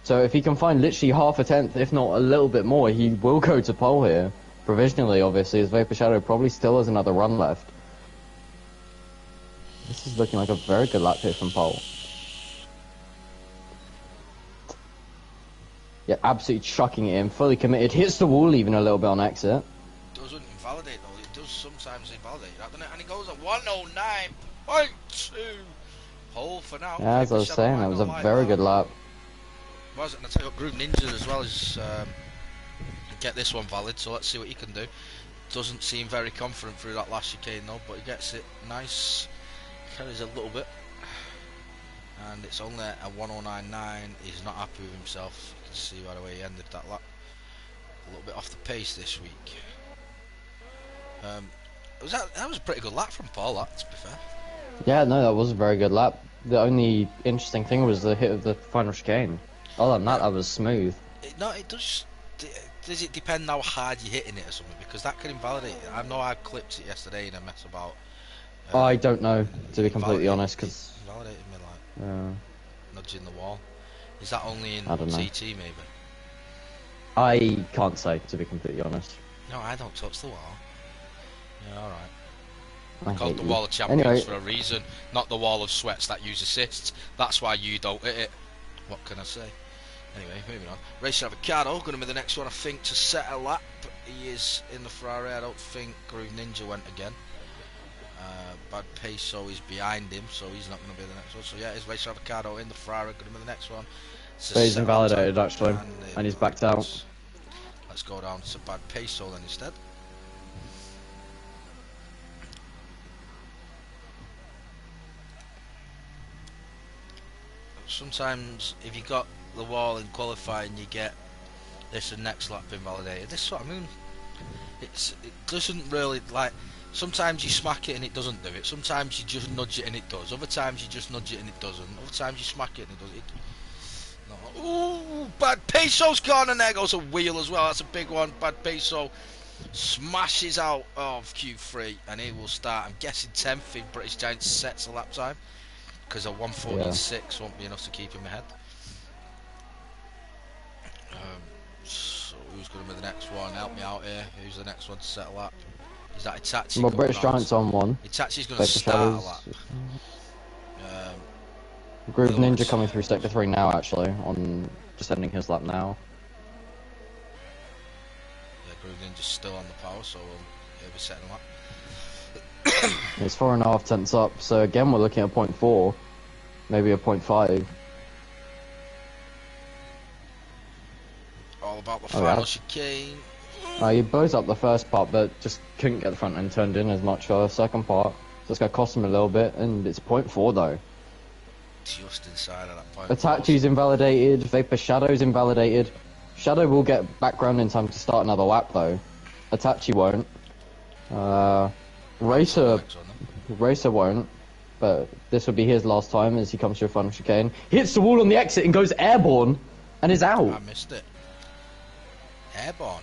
So if he can find literally half a tenth, if not a little bit more, he will go to pole here. Provisionally, obviously, as Vapor Shadow probably still has another run left. This is looking like a very good lap here from pole. Yeah, absolutely chucking it in, fully committed, hits the wall even a little bit on exit. Doesn't invalidate though, it does sometimes invalidate that, doesn't it? And it goes at 109.2. Pole for now. Yeah, as I was saying, that was a very good lap. Was it? And I tell you what, Groove Ninja as well as get this one valid, so let's see what he can do. Doesn't seem very confident through that last chicane though, but he gets it nice. Carries a little bit. And it's only a 109.9. He's not happy with himself. You can see by the way he ended that lap. A little bit off the pace this week. That was a pretty good lap from Paul, that, to be fair. Yeah, no, that was a very good lap. The only interesting thing was the hit of the final chicane. Other than that, that was smooth. It does. Does it depend how hard you're hitting it or something? Because that could invalidate it. I know I clipped it yesterday in a mess about. I don't know, to be completely honest, because... Invalidated me, like, nudging the wall. Is that only in I don't know. TT, maybe? I can't say, to be completely honest. No, I don't touch the wall. Yeah, alright. I Called hate the you. wall of champions Anyway, for a reason, not the wall of sweats that use assists. That's why you don't hit it. What can I say? Anyway, moving on. Racing Avocado, going to be the next one, I think, to set a lap. He is in the Ferrari. I don't think Groove Ninja went again. Bad Peso is behind him, so he's not going to be the next one. So yeah, it's Racing Avocado in the Ferrari, going to be the next one. so he's invalidated, actually, and he's backed out. Let's go down to Bad Peso then instead. Sometimes if you got the wall in qualifying, you get this and next lap invalidated. This is what I mean. It doesn't really, like, sometimes you smack it and it doesn't do it. Sometimes you just nudge it and it does. Other times you just nudge it and it doesn't. Other times you smack it and it does. Ooh, Bad Peso's gone, and there goes a wheel as well. That's a big one. Bad Peso smashes out of Q3, and he will start, I'm guessing, 10th if British Giant sets a lap time, because a 1:46 won't be enough to keep him ahead. So who's going to be the next one? Help me out here. Who's the next one to set a lap? Is that Itachi? Well, British Giant's on one. Itachi's going to start a lap. Groove Ninja coming through Sector 3 now, actually, on just ending his lap now. Yeah, Groove Ninja's still on the power, so he'll be setting a lap. It's 4.5 tenths up, so again we're looking at 0.4, maybe a 0.5. All about the final chicane. He blows up the first part, but just couldn't get the front end turned in as much for the second part. So it's going to cost him a little bit, and it's 0.4 though. Just inside of that point. Itachi's invalidated, Vapor Shadow's invalidated. Shadow will get background in time to start another lap though. Itachi won't. Racer won't, but this will be his last time as he comes through a final chicane. He hits the wall on the exit and goes airborne, and is out. I missed it. Airborne.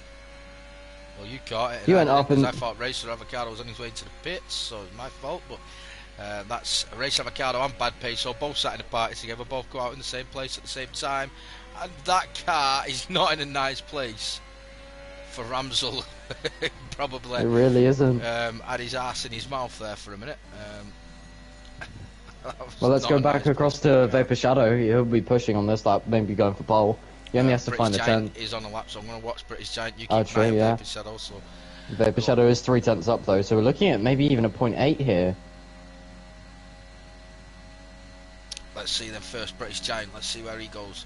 Well, you caught it. He went up and I thought Racer Avocado was on his way to the pits, so it's my fault. But that's Racer Avocado and Bad Peso both sat in a party together, both go out in the same place at the same time, and that car is not in a nice place for Ramsel. Probably. It really isn't. Had his ass in his mouth there for a minute. Well, let's go back across to Vapor Shadow. He'll be pushing on this lap, maybe going for pole. He only has to find a 10. Is on a lap, so I'm going to watch British Giant. You keep an eye on Vapor Shadow. So. Vapor Shadow is 3 tenths up though, so we're looking at maybe even a 0.8 here. Let's see then first British Giant. Let's see where he goes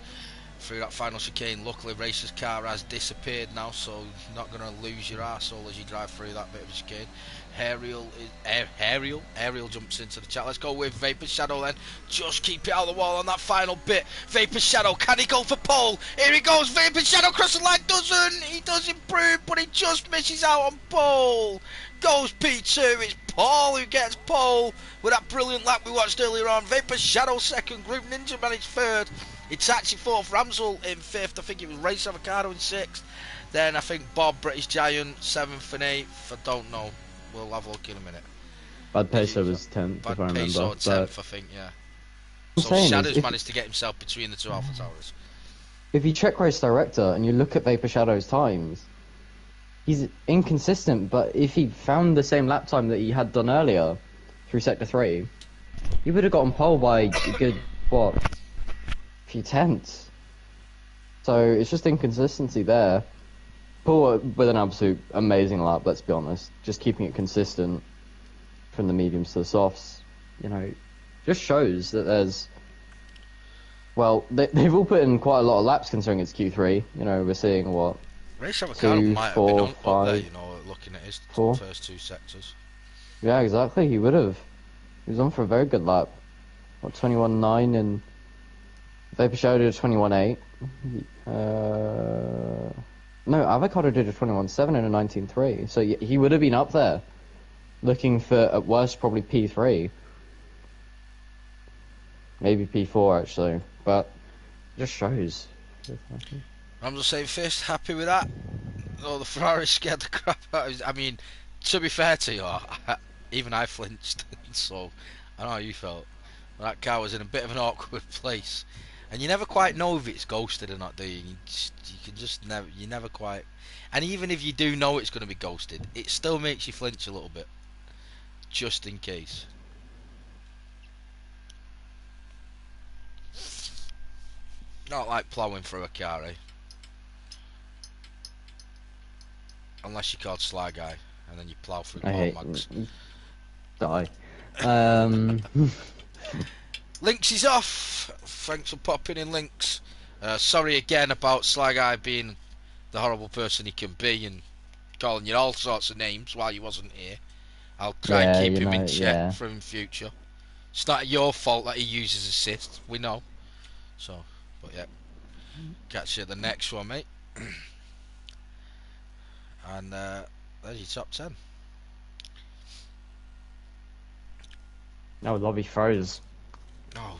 through that final chicane. Luckily, Racer's car has disappeared now, so you're not going to lose your arsehole as you drive through that bit of a chicane. Aerial jumps into the chat. Let's go with Vapor Shadow then. Just keep it out of the wall on that final bit. Vapor Shadow, can he go for pole? Here he goes. Vapor Shadow cross the line. Doesn't. He does improve, but he just misses out on pole. Goes P2. It's Paul who gets pole with that brilliant lap we watched earlier on. Vapor Shadow second. Groove Ninja managed third. Itachi fourth. Ramsel in fifth. I think it was Race Avocado in sixth. Then I think Bob, British Giant, seventh and eighth. I don't know. We'll have a look in a minute. Bad Peso was 10th, if I remember. Bad Peso 10th, I think, yeah. So Shadow's managed to get himself between the two Alpha Towers. If you check Race Director and you look at Vapor Shadow's times, he's inconsistent, but if he found the same lap time that he had done earlier through Sector 3, he would have gotten pole by a good, what, few tenths. So it's just inconsistency there. Paul with an absolute amazing lap, let's be honest. Just keeping it consistent from the mediums to the softs, you know, just shows that there's... Well, they've all put in quite a lot of laps considering it's Q3. You know, we're seeing what? Race Avocado might have been up there, you know, looking at his four. First two sectors. Yeah, exactly, he would have. He was on for a very good lap. What, 21.9 and... Vapor Shadow did a 21.8. No, Avocado did a 21.7 and a 19.3, so he would have been up there, looking for, at worst, probably P3. Maybe P4, actually, but it just shows. I'm just saying first, happy with that. Oh, the Ferrari scared the crap out of me. I mean, to be fair to you, even I flinched, so I know how you felt. That car was in a bit of an awkward place. And you never quite know if it's ghosted or not, do you? You can just never, you never quite. And even if you do know it's going to be ghosted, it still makes you flinch a little bit, just in case. Not like ploughing through a car, eh? Unless you're called Sly Guy, and then you plough through mags. Die. Links is off. Thanks for popping in, Links. Sorry again about Sly Guy being the horrible person he can be and calling you all sorts of names while you wasn't here. I'll try and keep him in check for in future. It's not your fault that he uses assist, we know. So, but yeah. Catch you at the next one, mate. And there's your top 10. No, Lobby froze. Oh,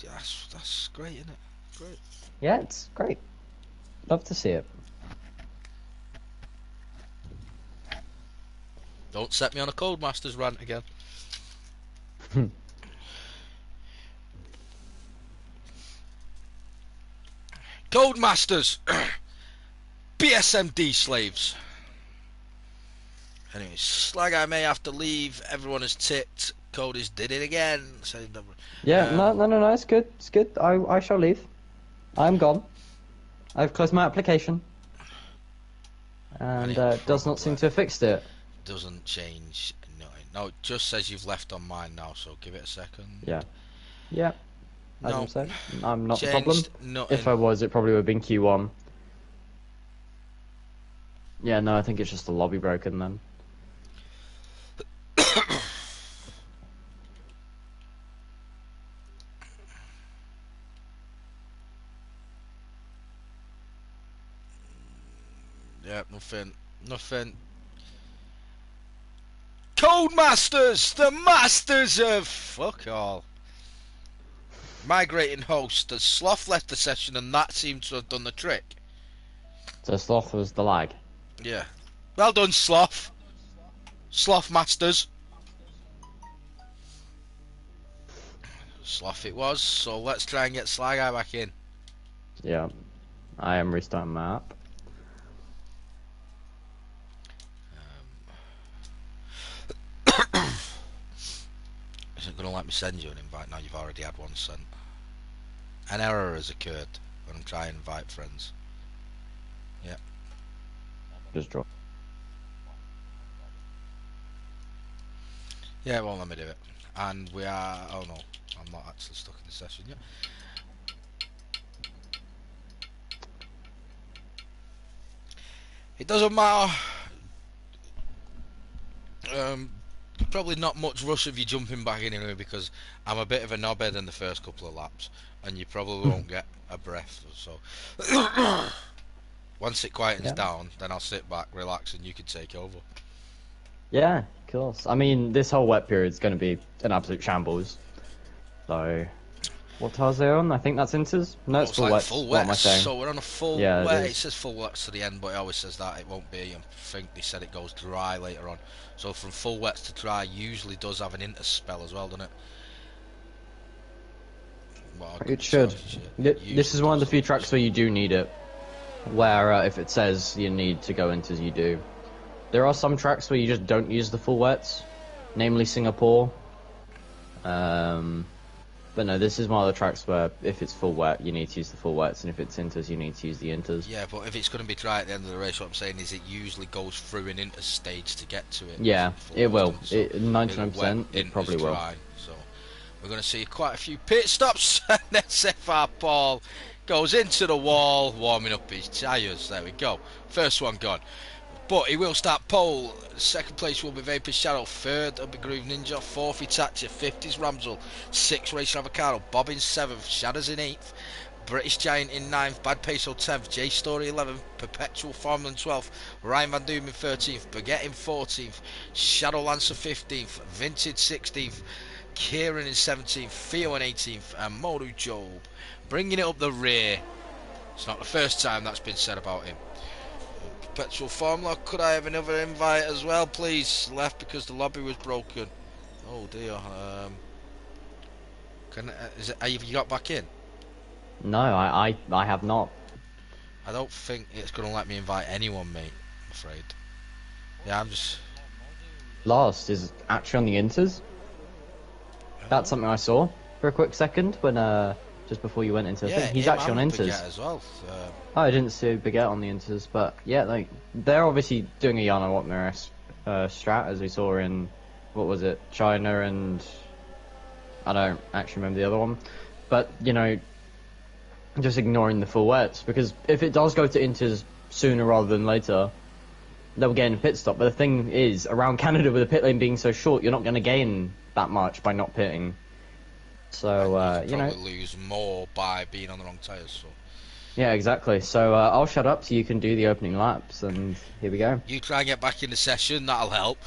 that's great, isn't it? Great. Yeah, it's great. Love to see it. Don't set me on a Codemasters rant again. Codemasters! BSMD slaves. Anyway, Slag, I may have to leave. Everyone has ticked. Cody's did it again. So, Yeah, no, it's good. It's good. I shall leave. I'm gone. I've closed my application. And it does not seem to have fixed it. Doesn't change nothing. No, it just says you've left on mine now, so give it a second. Yeah. Yeah. As No. I'm saying, I'm not the Changed problem. nothing. If I was, it probably would have been Q1. Yeah, no, I think it's just the lobby broken then. Yeah, nothing. Codemasters, the masters of fuck all. Migrating host. The Sloth left the session, and that seemed to have done the trick. So Sloth was the lag. Yeah. Well done, Sloth. Sloth masters. Sloth it was. So let's try and get Slag Eye back in. Yeah. I am restarting my app. Isn't going to let me send you an invite now. You've already had one sent. An error has occurred when I'm trying to invite friends. Yeah. Just drop. Yeah, it won't let me do it. And we are... Oh no, I'm not actually stuck in the session yet. It doesn't matter. Probably not much rush of you jumping back in anyway, because I'm a bit of a knobhead in the first couple of laps, and you probably won't get a breath. So once it quietens down, then I'll sit back, relax, and you can take over. Yeah, of course. I mean, this whole wet period is going to be an absolute shambles. So, what tiles are they on? I think that's inters. No, it's full like wet. full What am I wet. saying? So we're on a full wet. It says full wet to the end, but it always says that it won't be. I think they said it goes dry later on. So from full wets to dry usually does have an inter spell as well, doesn't it? It should. This is one of the few tracks where you do need it. Where if it says you need to go inters, you do. There are some tracks where you just don't use the full wets, namely Singapore. But no, this is one of the tracks where if it's full wet, you need to use the full wets, and if it's inters, you need to use the inters. Yeah, but if it's going to be dry at the end of the race, what I'm saying is it usually goes through an inter stage to get to it. Yeah, it will. So 99%, it probably will. Dry, so we're going to see quite a few pit stops. And SFR Paul goes into the wall, warming up his tyres. There we go. First one gone. But he will start pole. Second place will be Vapor Shadow. Third will be Groove Ninja. Fourth Itachi. Fifth is Ramsel. Sixth Racing Avocado. Bob in seventh. Shadows in eighth. British Giant in ninth. Bad Peso 10th. J Story 11th. Perpetual Formula 12th. Ryan Van Doom in 13th. Baguette in 14th. Shadow Lancer 15th. Vintage 16th. Kieran in 17th. Theo in 18th. And Modu Job bringing it up the rear. It's not the first time that's been said about him. Perpetual Formula, could I have another invite as well, please? Left because the lobby was broken. Oh dear. Have you got back in? No, I have not. I don't think it's going to let me invite anyone, mate. I'm afraid. Yeah, I'm just... Last is actually on the inters. That's something I saw for a quick second when just before you went into the thing. He's actually on inters as well. Oh, I didn't see Baguette on the inters, but yeah, like they're obviously doing a Yana Watmer strat as we saw in what was it, China, and I don't actually remember the other one, but you know, just ignoring the full wets, because if it does go to inters sooner rather than later, they'll gain a pit stop. But the thing is, around Canada with the pit lane being so short, you're not going to gain that much by not pitting. So you know, lose more by being on the wrong tyres. So. Yeah, exactly. So I'll shut up so you can do the opening laps, and here we go. You try and get back in the session, that'll help.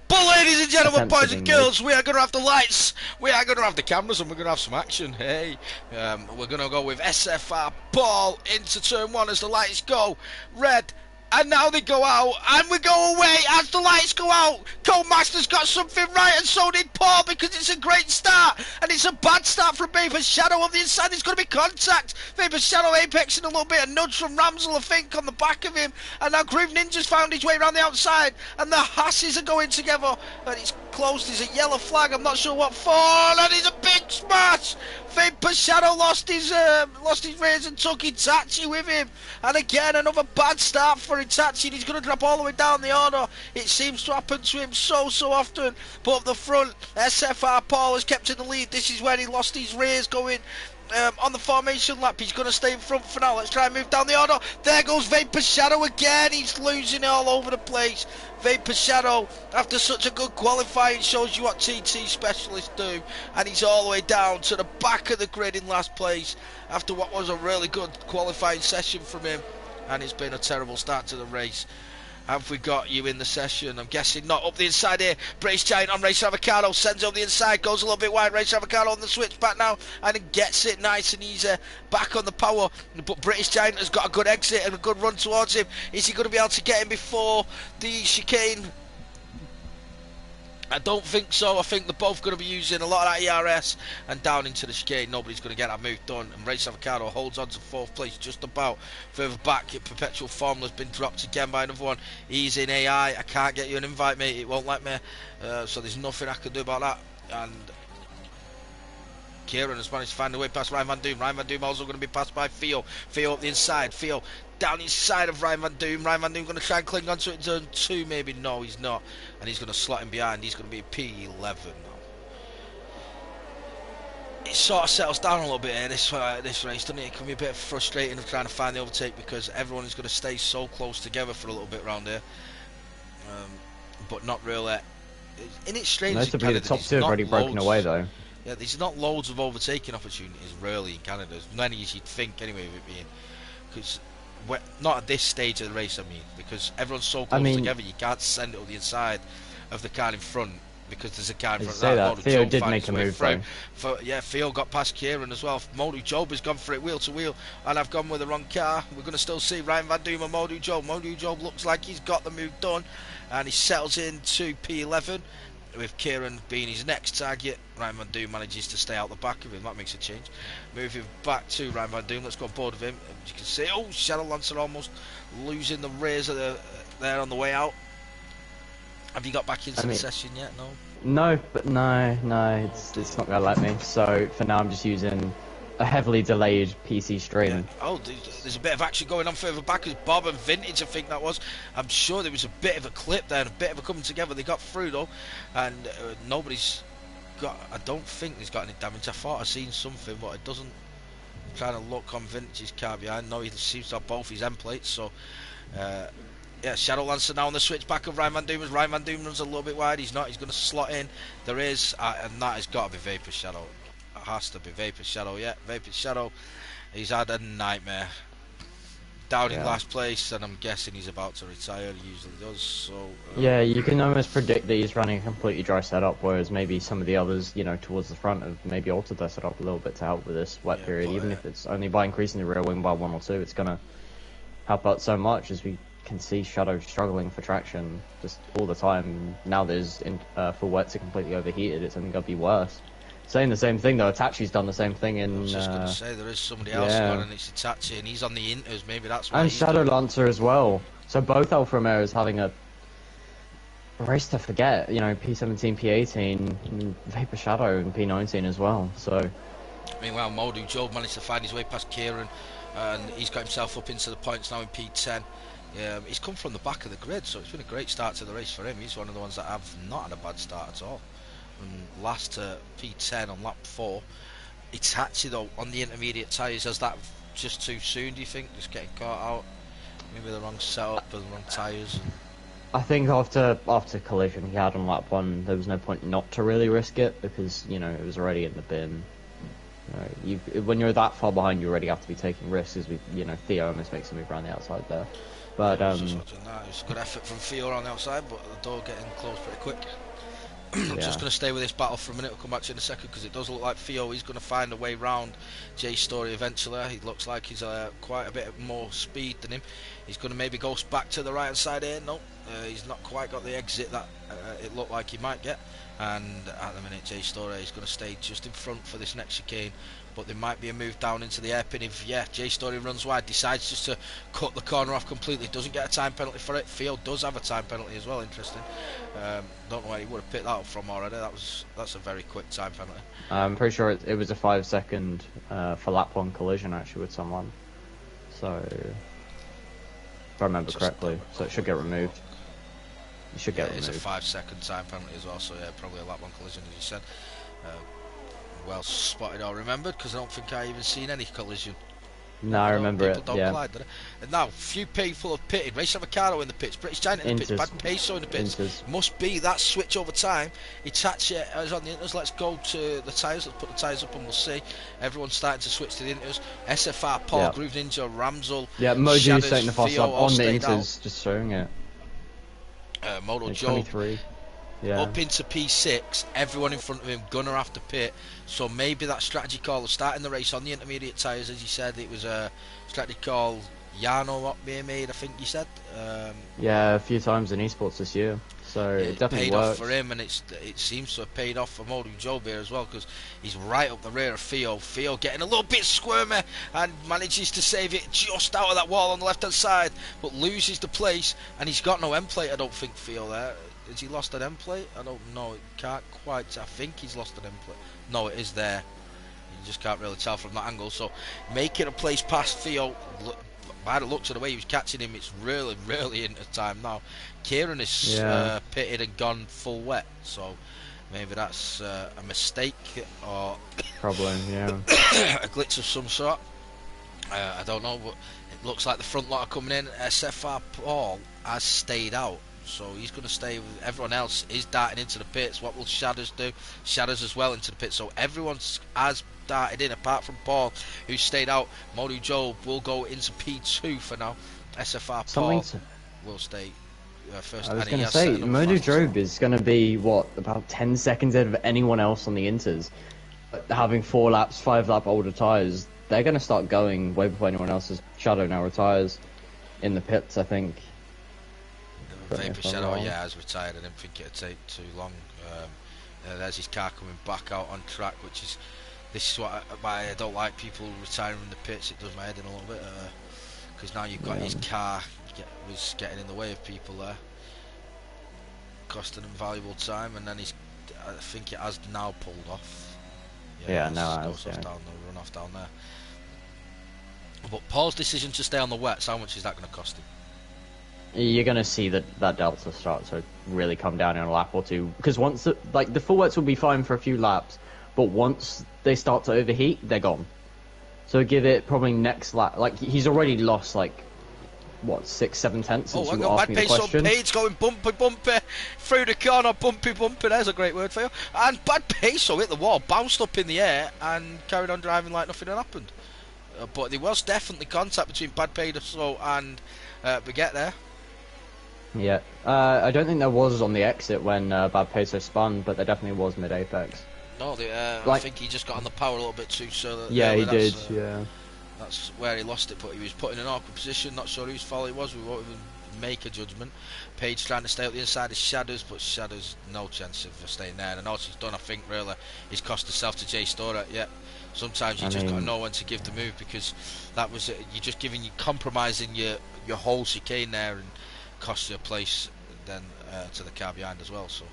Bullet! Ladies and gentlemen, attempts are boys and being girls, we are going to have the lights, we are going to have the cameras, and we're going to have some action. Hey, we're going to go with SFR Paul into turn 1 as the lights go red. And now they go out, and we go away as the lights go out. Codemaster's got something right, and so did Paul, because it's a great start, and it's a bad start from Vapor Shadow on the inside. There's going to be contact. Vapor Shadow apexing a little bit, a nudge from Ramsel, I think, on the back of him. And now Groove Ninja's found his way around the outside, and the Hasses are going together, and it's closed. There's a yellow flag, I'm not sure what for, and it's a big smash. Vapor Shadow lost his rays and took Itachi with him, and again another bad start for Itachi. He's going to drop all the way down the order. It seems to happen to him so often, but up the front SFR Paul has kept in the lead. This is where he lost his rays going on the formation lap. He's going to stay in front for now. Let's try and move down the order. There goes Vapor Shadow again. He's losing it all over the place. Vapor Shadow, after such a good qualifying, shows you what TT specialists do, and he's all the way down to the back of the grid in last place after what was a really good qualifying session from him, and it's been a terrible start to the race. Have we got you in the session? I'm guessing not. Up the inside here, British Giant on Racer Avocado, sends over the inside, goes a little bit wide. Racer Avocado on the switch back now, and it gets it nice and easy back on the power. But British Giant has got a good exit and a good run towards him. Is he going to be able to get him before the chicane? I don't think so. I think they're both going to be using a lot of that ERS, and down into the chicane nobody's going to get that move done, and Race Avocado holds on to 4th place just about. Further back, Perpetual Formula's been dropped again by another one. He's in AI. I can't get you an invite, mate. It won't let me, so there's nothing I can do about that. And Kieran has managed to find a way past Ryan Van Doom. Ryan Van Doom also going to be passed by Theo. Theo up the inside. Theo down inside of Ryan Van Doom. Ryan Van Doom going to try and cling onto it in turn 2, maybe. No, he's not. And he's going to slot him behind. He's going to be P11 now. It sort of settles down a little bit here, this race, doesn't it? It can be a bit frustrating of trying to find the overtake, because everyone is going to stay so close together for a little bit around here. But not really. In its strange, notably the top 2 have already broken away though. Yeah, there's not loads of overtaking opportunities really in Canada, as many as you'd think anyway, with it being, because not at this stage of the race, I mean, because everyone's so close together, you can't send it to the inside of the car in front, because there's a car in front of that. Theo did make a move though. Yeah, Theo got past Kieran as well. Modu Job has gone for it wheel to wheel, and I've gone with the wrong car. We're going to still see Ryan Van Doom and Modu Job. Modu Job looks like he's got the move done, and he settles into P11. With Kieran being his next target. Ryan Van Doom manages to stay out the back of him. That makes a change. Moving back to Ryan Van Doom. Let's go on board with him. As you can see, oh, Shadow Lancer almost losing the rears there on the way out. Have you got back into the session yet? No. No, but no, it's not gonna let me. So for now, I'm just using a heavily delayed PC stream. Yeah. Oh, there's a bit of action going on further back as Bob and Vintage, I think that was. I'm sure there was a bit of a clip there and a bit of a coming together. They got through though, and nobody's got. I don't think there's got any damage. I thought I seen something, but it doesn't. I'm trying to look on Vintage's car behind. No, he seems to have both his end plates. So, yeah, Shadow Lancer now on the switch back of Ryan Van Doom as Ryan Van Doom runs a little bit wide. He's not. He's going to slot in. There is, and that has got to be Vapor Shadow. It has to be Vapor Shadow, yeah, Vapor Shadow. He's had a nightmare. Down in last place, and I'm guessing he's about to retire. He usually does, so... yeah, you can almost predict that he's running a completely dry setup, whereas maybe some of the others, you know, towards the front have maybe altered their setup a little bit to help with this wet period. Even if it's only by increasing the rear wing by 1 or 2, it's going to help out so much, as we can see Shadow struggling for traction just all the time. Now there's full wets are completely overheated, it's only going to be worse. Saying the same thing though, Itachi's done the same thing in... I was just going to say, there is somebody else gone, and it's Itachi, and he's on the Inters, maybe that's why. And Shadow Lancer as well. So both Alfa Romeos having a race to forget, you know, P17, P18, Vapor Shadow and P19 as well, so... Meanwhile, Modu Job managed to find his way past Kieran, and he's got himself up into the points now in P10. He's come from the back of the grid, so it's been a great start to the race for him. He's one of the ones that have not had a bad start at all. And last to P10 on lap 4. Itachi though on the intermediate tyres, is that just too soon, do you think? Just getting caught out? Maybe the wrong setup and the wrong tyres? I think after collision he had on lap 1, there was no point not to really risk it, because, you know, it was already in the bin. When you're that far behind, you already have to be taking risks, as Theo almost makes a move around the outside there. But it was a good effort from Theo on the outside, but the door getting closed pretty quick. I'm Yeah. just going to stay with this battle for a minute. We'll come back to it in a second because it does look like Theo is going to find a way round Jay Story eventually. He looks like he's quite a bit more speed than him. He's going to maybe go back to the right hand side here. No, he's not quite got the exit that it looked like he might get. And at the minute, Jay Story is going to stay just in front for this next chicane. But there might be a move down into the hairpin if, Jay Story runs wide, decides just to cut the corner off completely, doesn't get a time penalty for it. Theo does have a time penalty as well, interesting. Don't know where he would have picked that up from already. That's a very quick time penalty. I'm pretty sure it was a 5-second for lap 1 collision actually with someone. So, if I remember correctly, so it should get removed. It should get removed. It's a 5-second time penalty as well, so probably a lap 1 collision as you said. Well spotted or remembered, because I don't think I even seen any collision. No, I remember it. Yeah. Collide, and now, few people have pitted. Race Avocado in the pits, British Giant in the pits, Bad Peso in the pits. Must be that switch over time. Itachi is on the inters. Let's go to the tyres. Let's put the tyres up and we'll see. Everyone's starting to switch to the inters. SFR, Paul, Groove Ninja, Ramsel. Yeah, Moju's taking the fast lap on the inters, just showing it. Moto Joe. 23. Yeah. Up into P6, everyone in front of him gonna have to pit, so maybe that strategy call of starting the race on the intermediate tyres, as you said, it was a strategy call Yano being made, I think you said. Yeah, a few times in esports this year, so it definitely paid works. off for him, and it seems to have paid off for Modu Job here as well, because he's right up the rear of Theo. Theo getting a little bit squirmy and manages to save it just out of that wall on the left hand side, but loses the place, and he's got no end plate, I don't think, Theo there. Has he lost an end plate? I don't know. It can't quite. I think he's lost an end plate. No, it is there. You just can't really tell from that angle. So making a place past Theo, by the looks of the way he was catching him, it's really, really into time now. Kieran is pitted and gone full wet. So maybe that's a mistake or problem. Yeah. a glitch of some sort. I don't know, but it looks like the front lot are coming in. SFR Paul has stayed out. So he's going to stay with everyone else. Is darting into the pits. What will Shadows do? Shadows as well into the pits. So everyone's has darted in apart from Paul, who stayed out. Modu Job will go into P2 for now. SFR Paul will stay first. I was going to say, Modu Job is going to be, about 10 seconds ahead of anyone else on the inters. But having 4 laps, 5 lap older tyres, they're going to start going way before anyone else's. Shadow now retires in the pits, I think. Vapor Shadow, has retired. I didn't think it'd take too long. There's his car coming back out on track, this is why I don't like people retiring in the pits. It does my head in a little bit, because now you've got his car was getting in the way of people there, costing him valuable time, and then I think it has now pulled off. Now it has. Run off down there. But Paul's decision to stay on the wets, how much is that going to cost him? You're going to see that delta start to really come down in a lap or two, because once the full wets will be fine for a few laps, but once they start to overheat, they're gone. So give it probably next lap. He's already lost 6-7 tenths since you asked me the question. Page's going bumpy through the corner, bumpy. There's a great word for you. And Bad Peso hit the wall, bounced up in the air, and carried on driving like nothing had happened. But there was definitely contact between Bad Peso and Baguette there. Yeah, I don't think there was on the exit when Bad Peso spun, but there definitely was mid-apex. No, I think he just got on the power a little bit too so. Yeah, he did, That's where he lost it, but he was put in an awkward position, not sure whose fault it was, we won't even make a judgment. Page trying to stay up the inside of Shadows, but Shadows no chance of staying there, and all she's done, I think, really, is cost herself to Jay Storer. Sometimes you just got to know when to give the move, because that was you're just compromising your whole chicane there, and cost you a place then to the car behind as well. So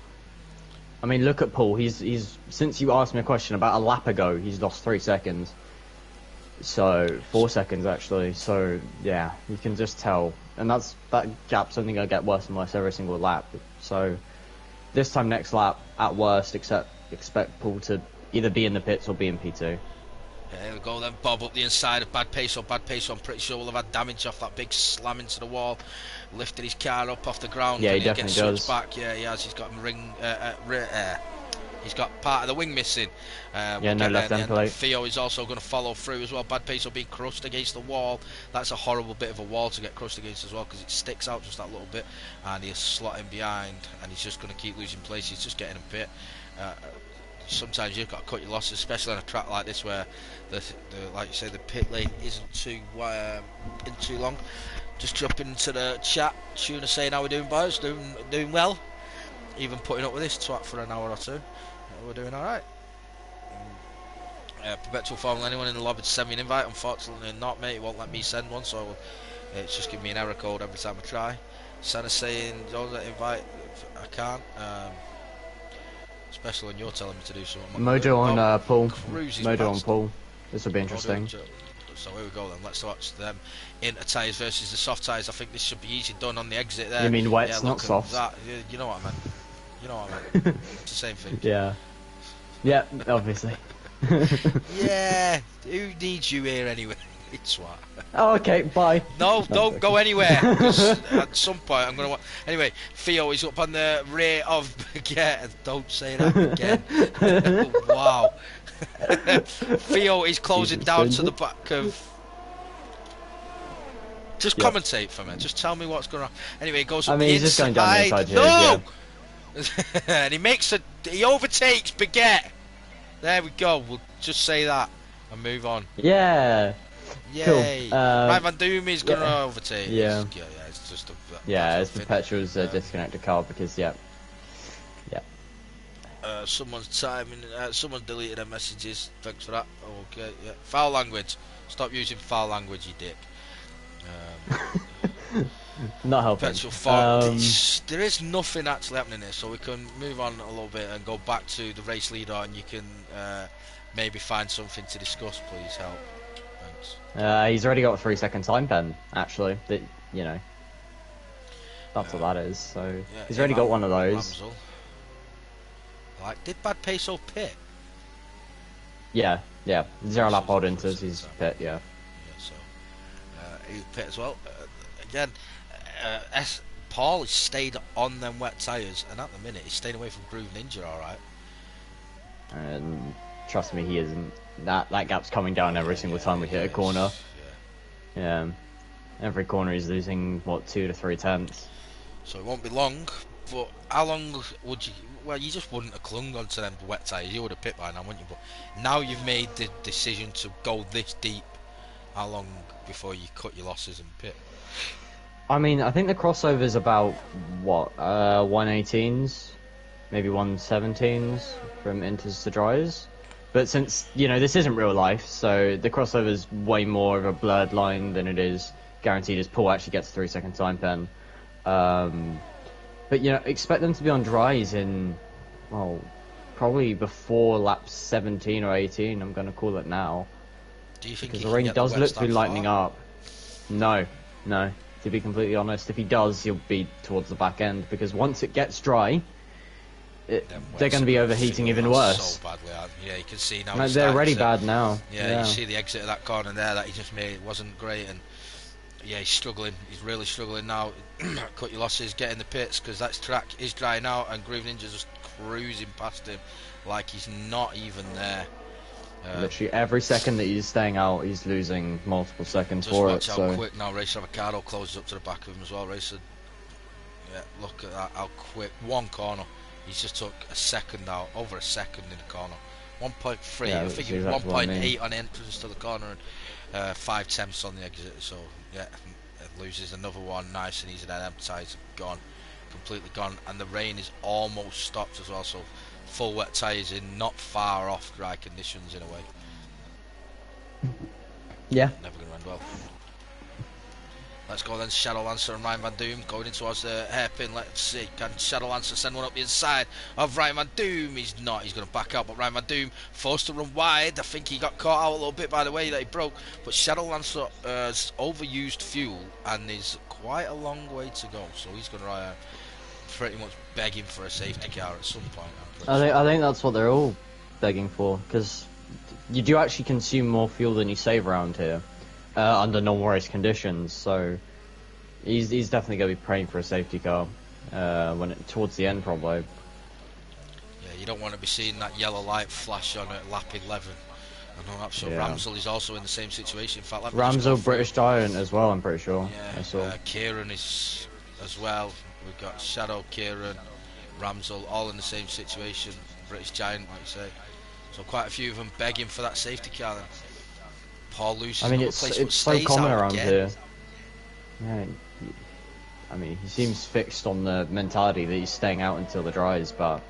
I mean, look at Paul. He's since you asked me a question about a lap ago, he's lost 3 seconds. So 4 seconds actually. So yeah, you can just tell, and that gap's only gonna get worse and worse every single lap. So this time next lap, at worst, expect Paul to either be in the pits or be in P2. Here we go then, Bob up the inside of Bad Peso. Bad Peso, I'm pretty sure will have had damage off that big slam into the wall. Lifted his car up off the ground. Yeah, he definitely does. Back. Yeah, he has. He's got He's got part of the wing missing. Yeah, no left end plate. Theo is also going to follow through as well. Bad Peso being crushed against the wall. That's a horrible bit of a wall to get crushed against as well, because it sticks out just that little bit, and he's slotting behind, and he's just going to keep losing place. He's just getting a pit. Sometimes you've got to cut your losses, especially on a track like this where like you say, the pit lane isn't too long. Just drop into the chat. Tuna saying, how we doing, boys? Doing well. Even putting up with this twat for an hour or two. We're doing alright. Perpetual Formula, anyone in the lobby to send me an invite? Unfortunately not, mate. It won't let me send one, so it's just giving me an error code every time I try. Santa's saying, don't let invite. I can't. Especially when you're telling me to do something. Mojo on Paul. Mojo on Paul. This will be interesting. So here we go then. Let's watch them inter tyres versus the soft tyres. I think this should be easy done on the exit there. You mean wets, not soft? You know what I meant. You know what I meant. It's the same thing. Yeah. Yeah, obviously. Yeah. Who needs you here anyway? It's what. Oh, okay. Bye. No, don't go anywhere. Because at some point I'm going to. Anyway, Theo is up on the rear of. Yeah, don't say that again. Wow. Theo is closing down to the back of. Just commentate for me. Just tell me what's going on. Anyway, it goes up the inside. He's just going down the inside here. No! And he overtakes Baguette. There we go. We'll just say that and move on. Yeah. Yay. Cool. Ryan Van Doom is going to overtake. Yeah. It's just it's Perpetual's disconnected car because, yeah. Someone's timing. Someone deleted their messages. Thanks for that. Okay. Yeah. Foul language. Stop using foul language, you dick. Not helping. Perpetual form. There is nothing actually happening here, so we can move on a little bit and go back to the race leader, and you can maybe find something to discuss. Please help. Thanks. He's already got a 3-second time pen. Actually, that that's what that is. So he's already got one of those. Like, did Bad Peso pit? Yeah. 0 lap hold inters. He's pit. Yeah. So he pit as well. Again. Paul has stayed on them wet tyres, and at the minute he's staying away from Groove Ninja, alright. And trust me, he isn't. That gap's coming down every single time we hit a corner. Yeah. Every corner he's losing, what, 2 to 3 tenths. So it won't be long, but how long would you... Well, you just wouldn't have clung onto them wet tyres. You would have pit by now, wouldn't you? But now you've made the decision to go this deep. How long before you cut your losses and pit? I mean, I think the crossover's about, what, 118s, maybe 117s from inters to dries. But since, this isn't real life, so the crossover's way more of a blurred line than it is guaranteed as Paul actually gets a 3-second time pen. But, expect them to be on dries in, well, probably before lap 17 or 18, I'm going to call it now. Do you think because the rain does look to be lightening up. No. To be completely honest, if he does, he'll be towards the back end, because once it gets dry, they're going to be overheating even worse. So badly, yeah, you can see now. No, they're already bad now. Yeah, you see the exit of that corner there that he just made. It wasn't great, and yeah, he's struggling. He's really struggling now. Cut your losses, get in the pits, because that track is drying out, and Groove Ninja's just cruising past him like he's not even there. Literally every second that he's staying out, he's losing multiple seconds just for it. Just watch how quick now Racer Avocado closes up to the back of him as well. Racer, yeah, look at that, how quick. One corner, he's just took a second out, over a second in the corner. 1.3, I think it was 1.8 on entrance to the corner, and 5 tenths on the exit. So yeah, it loses another one, nice and easy. Then empties gone, completely gone, and the rain is almost stopped as well. So full wet tyres in, not far off dry conditions in a way. Yeah. Never going to end well. Let's go then, Shadow Lancer and Ryan Van Doom going in towards the hairpin. Let's see, can Shadow Lancer send one up the inside of Ryan Van Doom? He's not, he's going to back out, but Ryan Van Doom forced to run wide. I think he got caught out a little bit by the way that he broke, but Shadow Lancer has overused fuel and is quite a long way to go, so he's going to pretty much begging for a safety car at some point. I think that's what they're all begging for, because you do actually consume more fuel than you save around here under normal race conditions. So he's definitely going to be praying for a safety car towards the end probably. Yeah, you don't want to be seeing that yellow light flash on at lap 11. I'm sure Yeah. Ramsell is also in the same situation. In fact, let me just go Ramsell, through. British Giant as well, I'm pretty sure. I Yeah, saw. Kieran is as well. We've got Shadow, Kieran, Ramsell, all in the same situation. British Giant, like you say. So quite a few of them begging for that safety car then. Paul loses I mean, another it's place, but so stays common out around again. here. Yeah, I mean, he seems fixed on the mentality that he's staying out until the dries, but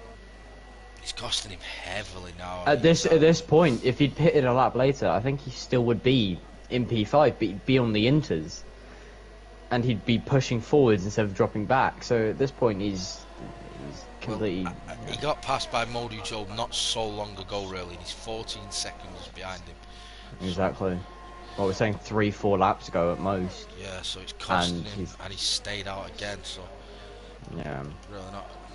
It's costing him heavily now. at this point, if he'd pitted a lap later, I think he still would be in P5, but he'd be on the inters, and he'd be pushing forwards instead of dropping back. So at this point, he's completely. Well, he got passed by Modu Joe not so long ago, really, and he's 14 seconds behind him. Exactly. Well, we're saying 3-4 laps ago at most. Yeah, so it's costing And him, and he's stayed out again. So yeah. really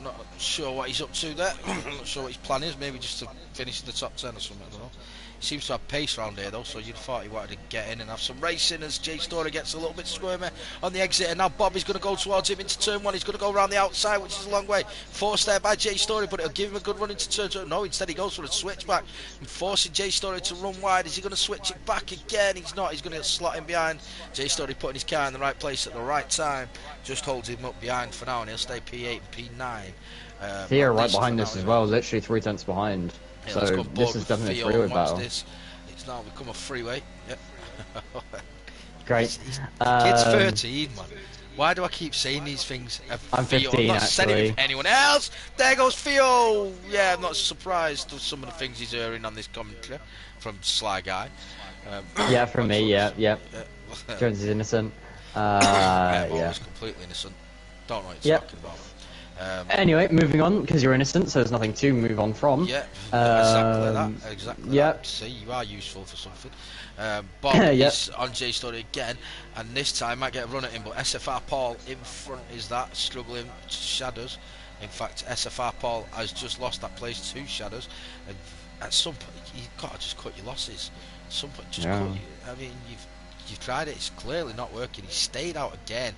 not sure what he's up to there. Not sure what his plan is. Maybe just to finish in the top 10 or something. I don't know. He seems to have pace round here though, so you'd thought he wanted to get in and have some racing as Jay Story gets a little bit squirmy on the exit, and now Bob is going to go towards him into turn 1. He's going to go around the outside, which is a long way. Forced there by Jay Story, but it'll give him a good run into turn 2. No, instead he goes for a switch back and forcing Jay Story to run wide. Is he going to switch it back again? He's not. He's going to slot him behind. Jay Story putting his car in the right place at the right time. Just holds him up behind for now, and he'll stay P8 and P9. Theo right behind this as well, literally 3 tenths behind. Yeah, So this is definitely a freeway battle. It's now become a freeway. Yep. Great. The kid's 13, man. Why do I keep saying these things? I'm 15, I'm not saying it actually. with anyone else. There goes Theo. Yeah, I'm not surprised with some of the things he's hearing on this commentary from Sly Guy. Yeah, from me, yeah. Jones is innocent. Yeah. Always completely innocent. Don't know what he's talking about. Anyway, moving on, because you're innocent, so there's nothing to move on from. Yeah, exactly that. Exactly that. See, you are useful for something. Bob is on J Story again, and this time might get a run at him, but SFR Paul in front is that, struggling to Shadows. In fact, SFR Paul has just lost that place to Shadows, and at some point, you've got to just cut your losses. At some point, just cut I mean, you've tried it, it's clearly not working. He stayed out again.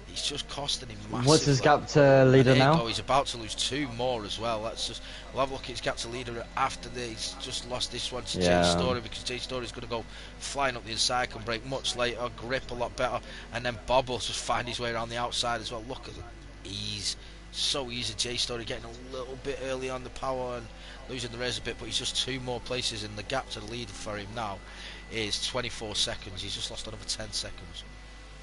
It's just costing him massively. What's his gap to leader now? He's about to lose 2 more as well. We'll have a look at his gap to leader after this. He's just lost this one to Jay Story, because Jay Story's going to go flying up the inside, can break much later, grip a lot better, and then Bob will just find his way around the outside as well. Look at the ease. So easy. Jay Story getting a little bit early on the power and losing the race a bit, but he's just 2 more places, and the gap to the leader for him now is 24 seconds. He's just lost another 10 seconds.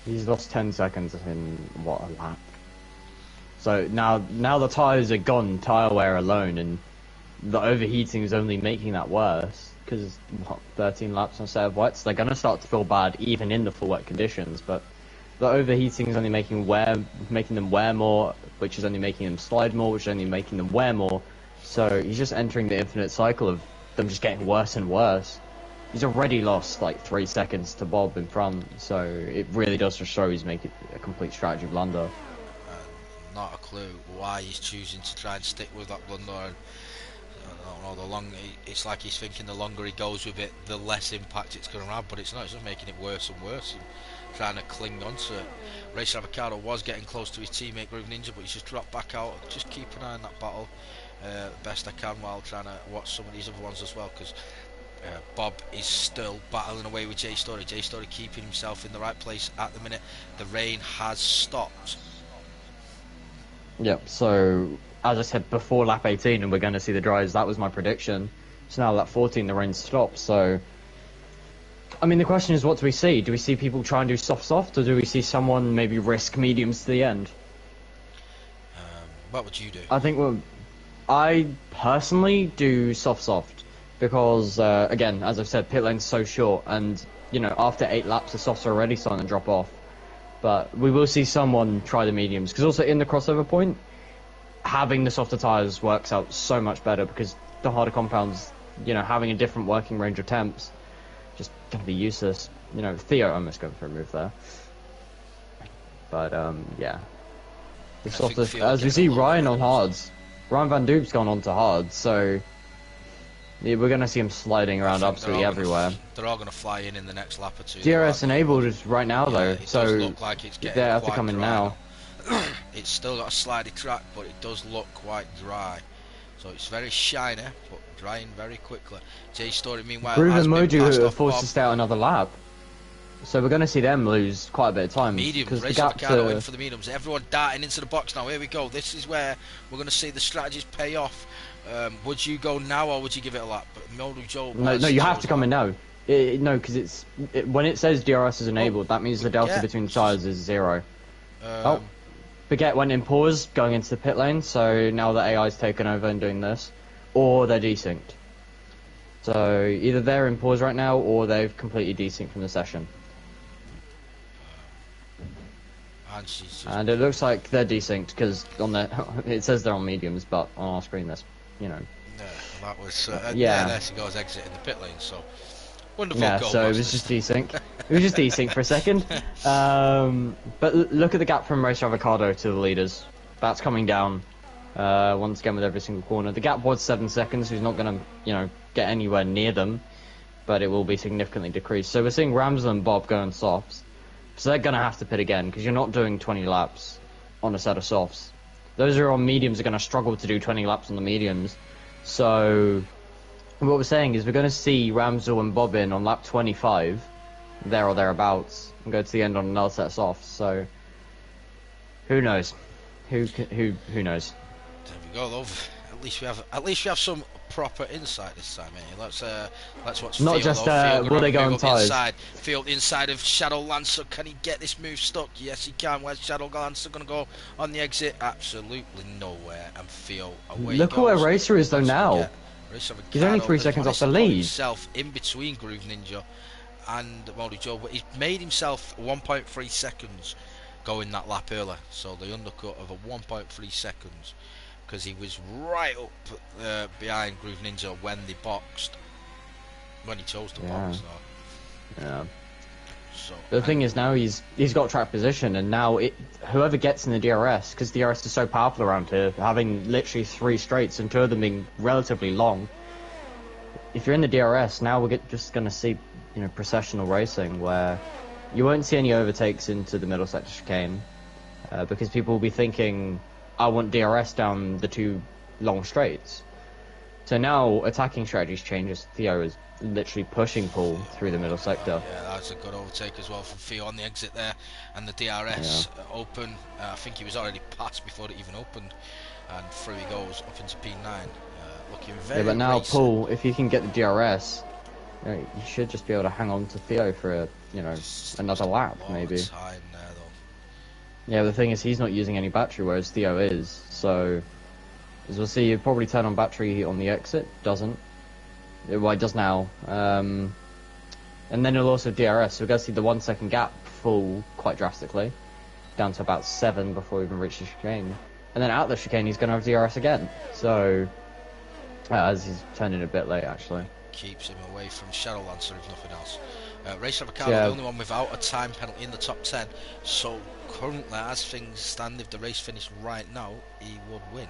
He's lost 10 seconds in, what, a lap. So now the tyres are gone, tyre wear alone, and the overheating is only making that worse, because 13 laps on a set of wets, they're going to start to feel bad even in the full wet conditions, but the overheating is only making them wear more, which is only making them slide more, which is only making them wear more, so he's just entering the infinite cycle of them just getting worse and worse. He's already lost like 3 seconds to Bob in front, so it really does just show he's making a complete strategy blunder. Not a clue why he's choosing to try and stick with that blunder. I don't know, it's like he's thinking the longer he goes with it, the less impact it's going to have, but it's not. It's just making it worse and worse. And trying to cling on to it. Racer Avocado was getting close to his teammate Groove Ninja, but he's just dropped back out. Just keep an eye on that battle best I can while trying to watch some of these other ones as well, because Bob is still battling away with Jay Story. Jay Story keeping himself in the right place at the minute. The rain has stopped. Yep, so as I said before lap 18, and we're going to see the dries, that was my prediction. So now lap 14, the rain stops. So, I mean, the question is, what do we see? Do we see people try and do soft, or do we see someone maybe risk mediums to the end? What would you do? I think I personally do soft. Because, again, as I've said, pit lane's so short, and, you know, after 8 laps, the softs are already starting to drop off. But we will see someone try the mediums, because also in the crossover point, having the softer tyres works out so much better, because the harder compounds, you know, having a different working range of temps, just going to be useless. You know, Theo almost going for a move there. But, yeah. The softest, as we see Ryan on hards. Ryan Van Doop's gone on to hards, so... yeah, we're going to see him sliding around absolutely everywhere. They're all going to fly in the next lap or 2. DRS enabled is right now, though, it so does look like it's getting they have to quite come in dry now. It's still got a slidey track, but it does look quite dry. So it's very shiny, but drying very quickly. J Story, meanwhile, Groove has and been Moju passed are off forced Bob. to stay out another lap. So we're going to see them lose quite a bit of time. Mediums, The Race gaps Avocado are... in for the mediums. Everyone darting into the box now. Here we go. This is where we're going to see the strategies pay off. Would you go now or would you give it a lap? But Modu Joe No, you have to come in now. No, because when it says DRS is enabled, that means the delta between the tyres is 0. Baguette went in pause going into the pit lane, so now the AI's taken over and doing this, or they're desynced. So either they're in pause right now, or they've completely desynced from the session. And it looks like they're desynced because on their it says they're on mediums, but on our screen that's Yeah, that was yeah. There she goes exiting the pit lane. So wonderful. Yeah, goal so it was just desync. It was just desync for a second. But look at the gap from Racer Avocado to the leaders. That's coming down once again with every single corner. The gap was 7 seconds. So he's not going to get anywhere near them, but it will be significantly decreased. So we're seeing Ramsel and Bob go on softs. So they're going to have to pit again, because you're not doing 20 laps on a set of softs. Those who are on mediums are going to struggle to do 20 laps on the mediums. So what we're saying is we're going to see Ramsel and Bob in on lap 25, there or thereabouts, and go to the end on another set of softs. So who knows? Who knows? There we go, love. At least we have some proper insight this time, eh? Let's watch. Not Field, just Field will they go on tyres? Field inside of Shadow Lancer. Can he get this move stuck? Yes, he can. Where's Shadow Lancer going to go on the exit? Absolutely nowhere. And Field away. Look where Racer is though now. He's only 3 seconds off the lead. Himself in between Groove Ninja and Modu Joe, but he's made himself 1.3 seconds going that lap earlier. So the undercut of a 1.3 seconds. Because he was right up behind Groove Ninja when they boxed, when he chose to box. So. Yeah. So the thing is now he's got track position, and now whoever gets in the DRS, because DRS is so powerful around here, having literally 3 straights and 2 of them being relatively long. If you're in the DRS now, we're just going to see processional racing where you won't see any overtakes into the middle sector chicane because people will be thinking, I want DRS down the 2 long straights. So now attacking strategies changes. Theo is literally pushing Paul through the middle sector. Yeah, that's a good overtake as well from Theo on the exit there, and the DRS open. I think he was already passed before it even opened, and through he goes up into P9, looking very. Yeah, but now racing. Paul, if you can get the DRS, you should just be able to hang on to Theo for another lap maybe. Time there, though. Yeah, the thing is he's not using any battery, whereas Theo is. So, as we'll see, he'll probably turn on battery on the exit. Doesn't. Well, it does now. And then he'll also DRS. So we're going to see the 1 second gap fall quite drastically, down to about 7 before we even reach the chicane. And then out the chicane, he's going to have DRS again. So, as he's turning a bit late, actually. Keeps him away from Shadow Lancer, if nothing else. Racer Avocado, the only one without a time penalty in the top 10. So currently, as things stand, if the race finished right now, he would win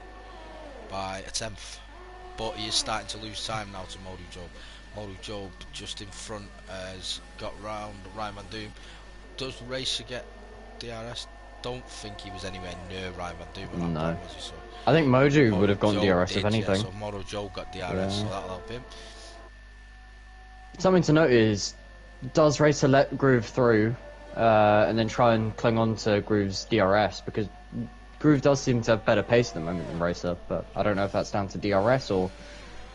by a 10th. But he is starting to lose time now to Modu Job. Modu Job just in front has got round Ryan Van Doom. Does Racer get DRS? Don't think he was anywhere near Ryan Van Doom at that point, was he? So I think Modu would have gone DRS if anything. Yeah, so Modu Job got DRS, so that'll help him. Something to note is, does Racer let Groove through and then try and cling on to Groove's DRS? Because Groove does seem to have better pace at the moment than Racer, but I don't know if that's down to DRS or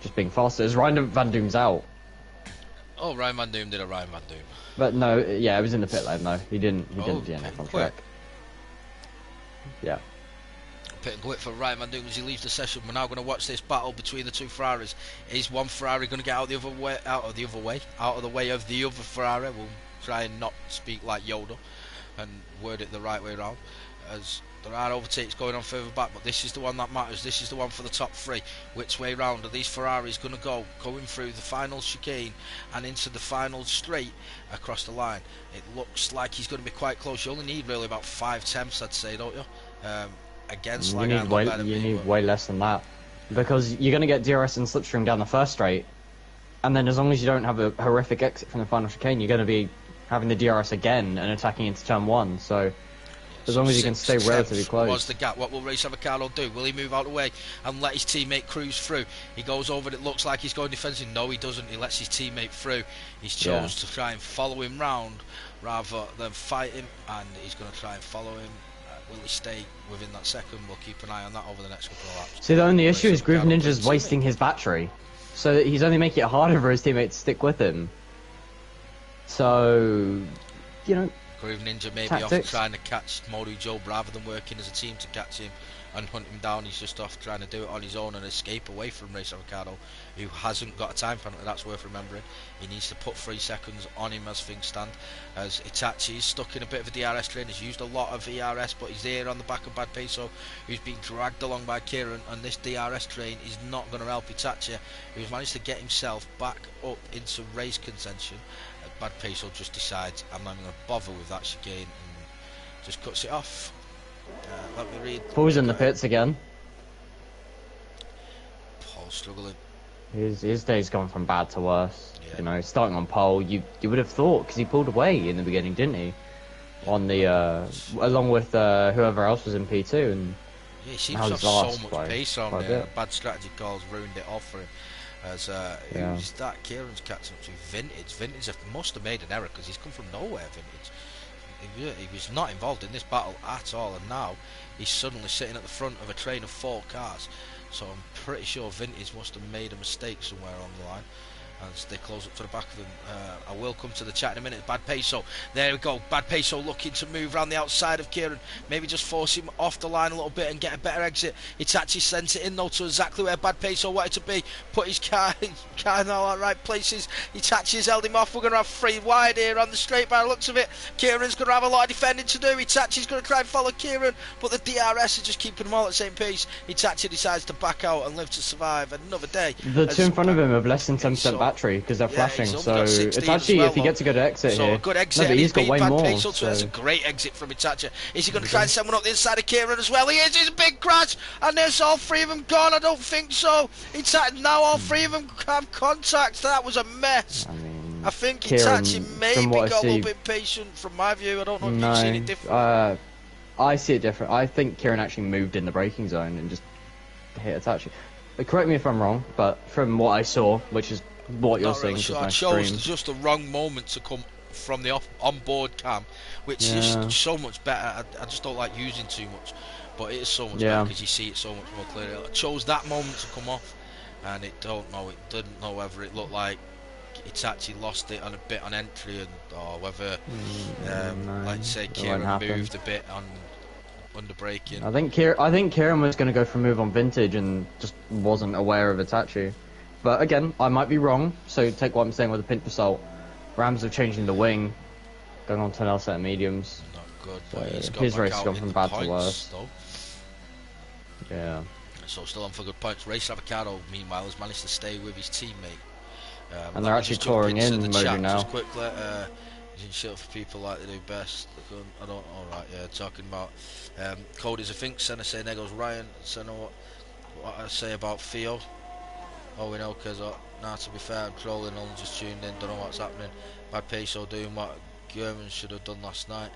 just being faster. As Ryan Van Doom's out. Oh, Ryan Van Doom did a Ryan Van Doom. But no, yeah, it was in the pit lane, no. He didn't DNF on track. Yeah. Pit and quit for Ryan Van Doom as he leaves the session. We're now going to watch this battle between the 2 Ferraris. Is one Ferrari going to get out of the way of the other Ferrari? We'll try and not speak like Yoda and word it the right way around, as there are overtakes going on further back, but this is the one that matters. This is the one for the top 3. Which way round are these Ferraris going to go? Going through the final chicane and into the final straight across the line. It looks like he's going to be quite close. You only need really about 5 tenths, I'd say, don't you? Against you need way less than that, because you're going to get DRS and slipstream down the first straight, and then as long as you don't have a horrific exit from the final chicane, you're going to be having the DRS again and attacking into turn 1. So as long as you can stay relatively close. Was the gap. What will Race Avocado do? Will he move out of the way and let his teammate cruise through? He goes over, it looks like he's going defensive. No, he doesn't. He lets his teammate through. He's chose to try and follow him round rather than fight him, and he's going to try and follow him. Will he stay within that second? We'll keep an eye on that over the next couple of laps. See, the only issue is Groove Ninja's wasting his battery, so he's only making it harder for his teammate to stick with him. So, you know, Groove Ninja maybe tactics. off trying to catch Modu Job rather than working as a team to catch him and hunt him down. He's just off trying to do it on his own and escape away from Race Avocado, who hasn't got a time penalty. That's worth remembering. He needs to put 3 seconds on him as things stand, as Itachi is stuck in a bit of a DRS train. He's used a lot of ERS, but he's there on the back of Bad Peso, who's being dragged along by Kieran, and this DRS train is not going to help Itachi, who's managed to get himself back up into race contention. Bad Peso just decides, I'm not even going to bother with that chicane, and just cuts it off. Let me read. Paul's in the pits again. Paul struggling. His day's gone from bad to worse. Yeah. You know, starting on pole, you would have thought, because he pulled away in the beginning, didn't he? On the along with whoever else was in P2, and yeah, he seems to have so much pace on there. Bad strategy calls ruined it all for him. As who's that? Kieran's catching up to Vintage. Vintage must have made an error because he's come from nowhere. Vintage. He was not involved in this battle at all, and now he's suddenly sitting at the front of a train of 4 cars. So I'm pretty sure Vintage must have made a mistake somewhere along the line. As they close up to the back of him, I will come to the chat in a minute. Bad Peso, there we go. Bad Peso looking to move around the outside of Kieran, maybe just force him off the line a little bit and get a better exit. It's actually sent it in though to exactly where Bad Peso wanted to be. Put his car in all the right places. Itachi's held him off. We're going to have 3 wide here on the straight by the looks of it. Kieran's going to have a lot of defending to do. Itachi's going to try and follow Kieran, but the DRS are just keeping them all at the same pace. Itachi decides to back out and live to survive another day. The 2 in front of him have less than 10% battery because they're flashing, so Itachi, if he gets a good exit here, a good exit, but he's got way more. So that's a great exit from Itachi. Is he going to try and send one up the inside of Kieran as well? He is. It's a big crash, and there's all 3 of them gone. I don't think so. Itachi, now all 3 of them have contact. That was a mess. I think Itachi maybe got a little bit patient from my view. I don't know if you've seen it different. I see it different. I think Kieran actually moved in the braking zone and just hit Itachi. Correct me if I'm wrong, but from what I saw, which is what you're seeing, sure. I chose just the wrong moment to come from the on-board cam, which is so much better. I just don't like using too much, but it is so much better because you see it so much more clearly. I chose that moment to come off, and it didn't know whether it looked like it's actually lost it on a bit on entry, or whether, like say, Kieran moved a bit on under braking. I think Kieran was going to go for a move on Vintage and just wasn't aware of Itachi. But again, I might be wrong, so take what I'm saying with a pinch of salt. Rams are changing the wing, going on to an L set of mediums. Not good, but so his race has gone from bad to worse. Though. Yeah. So still on for good points. Race Avocado, meanwhile, has managed to stay with his teammate. And they're actually touring in Modu now. Just quickly, using shit for people like they do best. I don't. All right, yeah. Talking about Cody's. I think Senna say there goes Ryan. Senna, what I say about Theo. Oh, we know because now to be fair, I'm trolling. Only just tuned in. Don't know what's happening. Bad Peso doing what German should have done last night.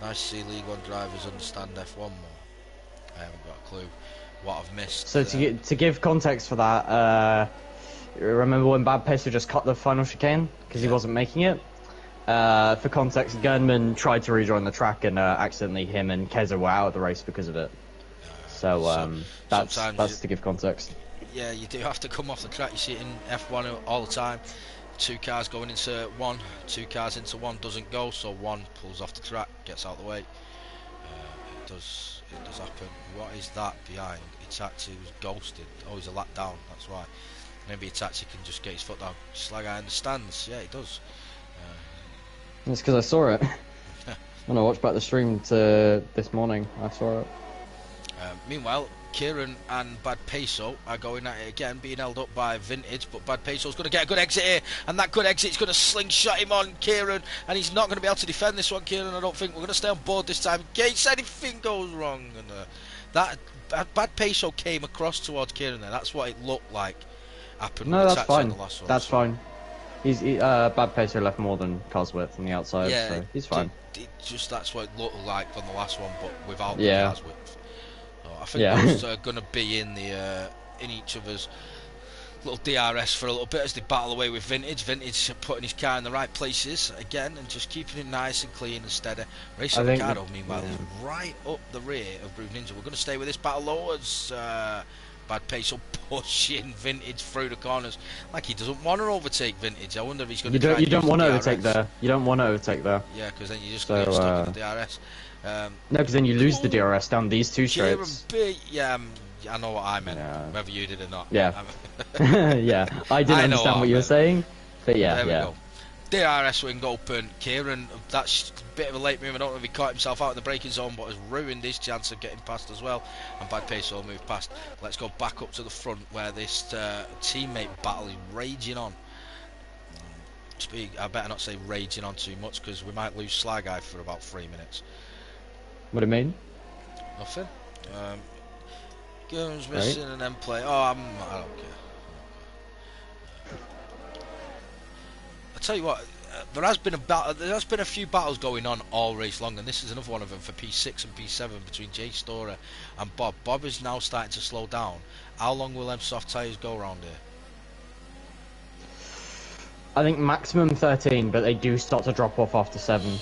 Nice to see League 1 drivers understand F1 more. I haven't got a clue what I've missed. So to give context for that, remember when Bad Peso just cut the final chicane because he wasn't making it? For context, Gernman tried to rejoin the track and accidentally him and Keza were out of the race because of it. So that's to give context. Yeah, you do have to come off the track. You see it in F1 all the time. 2 cars going into 1, 2 cars into 1 doesn't go, so 1 pulls off the track, gets out of the way. It does happen. What is that behind? Itachi was ghosted. Oh, he's a lap down, that's why. Maybe Itachi can just get his foot down. Just like I understand. Yeah, he does. It's because I saw it. When I watched back the stream to this morning, I saw it. Meanwhile, Kieran and Bad Peso are going at it again, being held up by Vintage, but Bad Peso's going to get a good exit here, and that good exit is going to slingshot him on Kieran, and he's not going to be able to defend this one, Kieran. I don't think we're going to stay on board this time in case anything goes wrong. And that Bad Peso came across towards Kieran there. That's what it looked like happened. No, that's fine. The last one, that's fine. Bad pacer left more than car's width on the outside, Yeah, so he's fine. just that's what it looked like from the last one, but without the Yeah, cars width. So I think yeah. those are going to be in the in each other's little DRS for a little bit as they battle away with Vintage. Vintage putting his car in the right places again and just keeping it nice and clean and steady. Racing Ricardo, meanwhile, is right up the rear of Groove Ninja. We're going to stay with this battle though as Bad Pace will pushing Vintage through the corners like he doesn't want to overtake Vintage. I wonder if he's going to try and You don't want to DRS. overtake there. You don't want to overtake there. Yeah, because then you're just going to get stuck in the DRS. No, because then you lose the DRS down these two straights. Yeah, I know what I meant, whether you did or not. Yeah. Yeah, I didn't understand what you were saying, but yeah, there we go. DRS wing open. Kieran, that's a bit of a late move. I don't know if he caught himself out of the braking zone, but has ruined his chance of getting past as well. And Bad Pace will move past. Let's go back up to the front where this teammate battle is raging on. I better not say raging on too much because we might lose Sly Guy for about 3 minutes. What do you mean? Nothing. Guns missing and then play. Oh, I don't care. I tell you what, there has been a few battles going on all race long, and this is another one of them for P6 and P7 between Jay Storer and Bob. Bob is now starting to slow down. How long will them soft tyres go around here? I think maximum 13, but they do start to drop off after 7.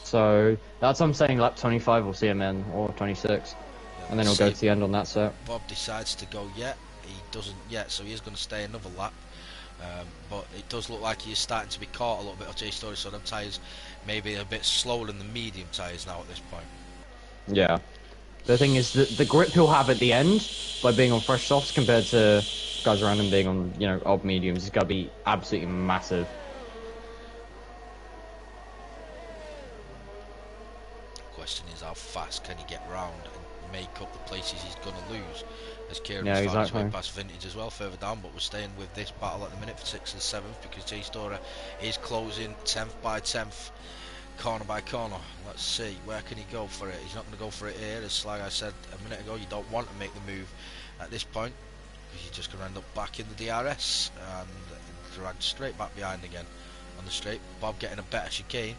So that's what I'm saying. Lap 25 we'll see him in, or 26, and then he'll go to the end on that set. Bob decides to go yet. He doesn't yet, so he is going to stay another lap. But it does look like he is starting to be caught a little bit of Jay Story, so them tyres maybe a bit slower than the medium tyres now at this point. Yeah. The thing is that the grip he'll have at the end by being on fresh softs compared to guys around him being on, old mediums is going to be absolutely massive. The question is how fast can he get round and make up the places he's going to lose. As Kieran has found his way past Vintage as well further down, but we're staying with this battle at the minute for 6th and 7th because Jay Storer is closing 10th by 10th, corner by corner. Let's see, where can he go for it? He's not going to go for it here, as like I said a minute ago, you don't want to make the move at this point because you're just going to end up back in the DRS and dragged straight back behind again on the straight. Bob getting a better chicane.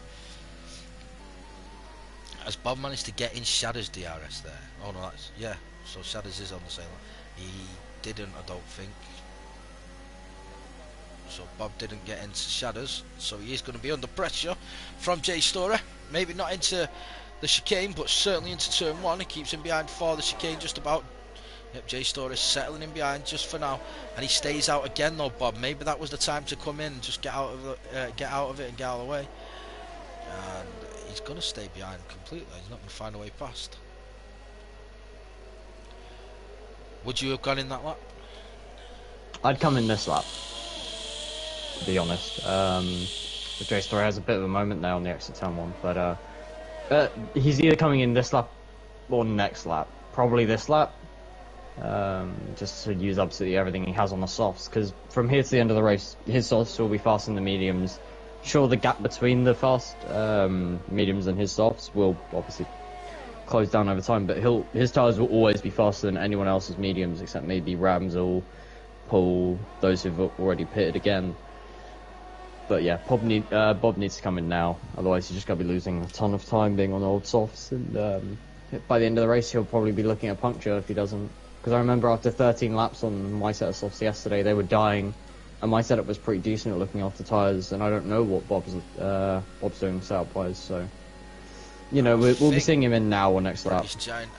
Has Bob managed to get in Shadow's DRS there? Oh no, that's, yeah. So Shadows is on the same line. He didn't, I don't think. So Bob didn't get into Shadows, so he is going to be under pressure from Jay Storer. Maybe not into the chicane, but certainly into turn 1. He keeps him behind for the chicane just about. Yep, Jay Storer is settling him behind just for now, and he stays out again though. Bob, maybe that was the time to come in and just get out of it and get out of the way. And he's going to stay behind completely. He's not going to find a way past. Would you have gone in that lap? I'd come in this lap, to be honest. The Jay Story has a bit of a moment now on the exit turn 1, but he's either coming in this lap or next lap. Probably this lap, just to use absolutely everything he has on the softs, because from here to the end of the race, his softs will be faster than the mediums. Sure, the gap between the fast mediums and his softs will obviously close down over time, but his tyres will always be faster than anyone else's mediums except maybe Ramsel, Paul, those who've already pitted again. But yeah, Bob needs to come in now, otherwise he's just going to be losing a ton of time being on old softs, and by the end of the race he'll probably be looking at puncture if he doesn't. Because I remember after 13 laps on my set of softs yesterday, they were dying, and my setup was pretty decent at looking after tyres, and I don't know what Bob's doing setup-wise, so. We'll be seeing him in now or next lap. British Giant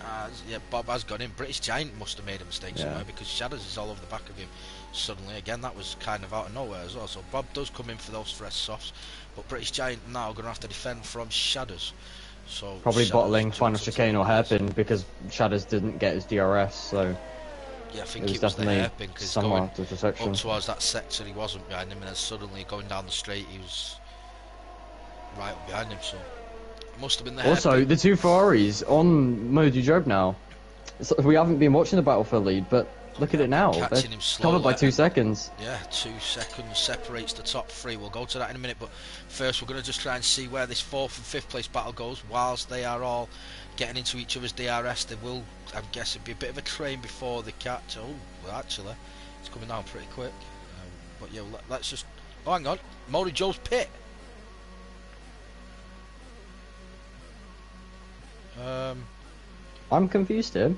yeah, Bob has gone in. British Giant must have made a mistake somewhere because Shadows is all over the back of him suddenly. Again, that was kind of out of nowhere as well. So Bob does come in for those fresh softs, but British Giant now going to have to defend from Shadows. So probably Shadows bottling final chicane or hairpin because Shadows didn't get his DRS. So yeah, I think it was the hairpin because going up towards that sector he wasn't behind him, and then suddenly going down the straight he was right up behind him. So. Must have been the also, the two Ferraris on Modu Job now. We haven't been watching the battle for lead, but look at it now. Catching him slowly. Covered by 2 seconds. Yeah, 2 seconds separates the top 3. We'll go to that in a minute, but first we're going to just try and see where this 4th and 5th place battle goes. Whilst they are all getting into each other's DRS, they will, I'm guessing, be a bit of a train before they catch. Oh, well, actually, it's coming down pretty quick. But yeah, let's just Oh, hang on. Moldy Joe's pit. I'm confused here.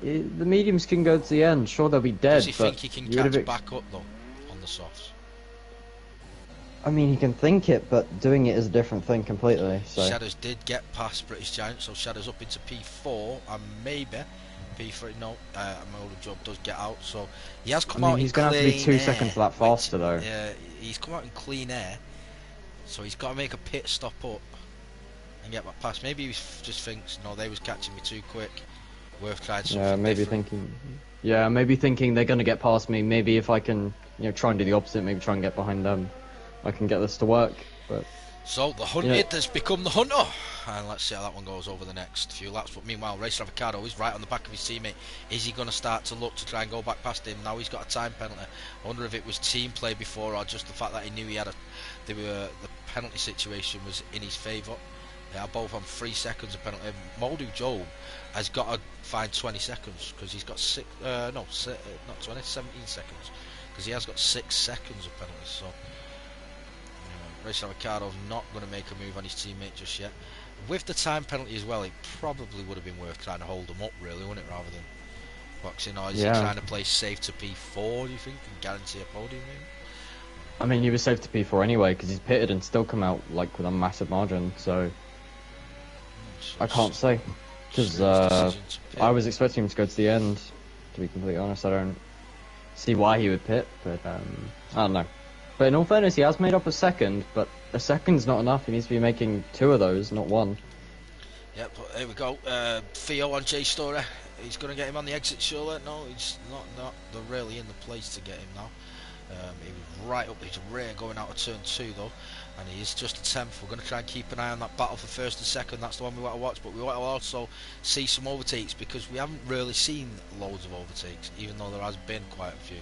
The mediums can go to the end. Sure, they'll be dead. Does he think he can catch back up though on the softs? I mean, he can think it, but doing it is a different thing completely. So. Shadows did get past British Giant, so Shadows up into P4 and maybe P3. No, Moldy Joe does get out, so he has come out. He's going to have to be 2 seconds that faster though. Yeah, he's come out in clean air, so he's got to make a pit stop up and get back past. Maybe he just thinks, no, they was catching me too quick. Worth trying something different. Maybe thinking they're going to get past me. Maybe if I can, try and do the opposite. Maybe try and get behind them. I can get this to work. But so the hunted has become the hunter, and let's see how that one goes over the next few laps. But meanwhile, Racer Avocado is right on the back of his teammate. Is he going to start to look to try and go back past him? Now he's got a time penalty. I wonder if it was team play before or just the fact that he knew he had the penalty situation was in his favour. They are both on 3 seconds of penalty. Moldy Joe has got to find 20 seconds because he's got 17 seconds because he has got 6 seconds of penalties. So Racer Avocado's not going to make a move on his teammate just yet. With the time penalty as well, it probably would have been worth trying to hold him up, really, wouldn't it, rather than boxing? Or is he trying to play safe to P4, do you think, and guarantee a podium? Maybe? I mean, he was safe to P4 anyway because he's pitted and still come out with a massive margin. So I can't say because I was expecting him to go to the end. To be completely honest, I don't see why he would pit, but I don't know. But in all fairness, he has made up a second, but a second's not enough. He needs to be making 2 of those, not 1. Yep, here we go. Theo on J Story. He's going to get him on the exit, surely. No, he's not. They're really in the place to get him now. He was right up his rear going out of turn 2 though, and he is just a 10th. We're going to try and keep an eye on that battle for first and second. That's the one we want to watch, but we want to also see some overtakes because we haven't really seen loads of overtakes, even though there has been quite a few,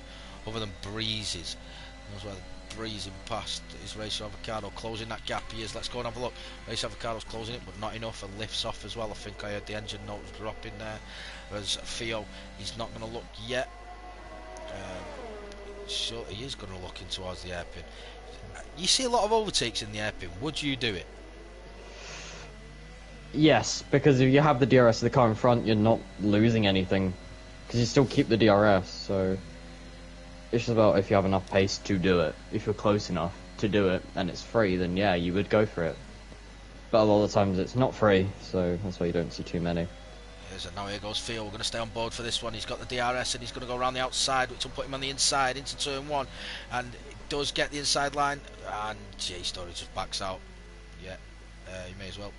other than breezes. That's where breezing past is Racer Avocado, closing that gap. He is. Let's go and have a look. Racer Avocado's closing it, but not enough, and lifts off as well. I think I heard the engine notes dropping there. Whereas Theo, he's not going to look yet. Sure, he is going to look in towards the hairpin. You see a lot of overtakes in the hairpin. Would you do it? Yes, because if you have the DRS of the car in front, you're not losing anything because you still keep the DRS. So it's just about if you have enough pace to do it. If you're close enough to do it and it's free, then yeah, you would go for it. But a lot of the times it's not free, so that's why you don't see too many. And now here goes Theo. We're going to stay on board for this one. He's got the DRS and he's going to go around the outside, which will put him on the inside into turn 1, and it does get the inside line, and J Story just backs out. Yeah, he may as well.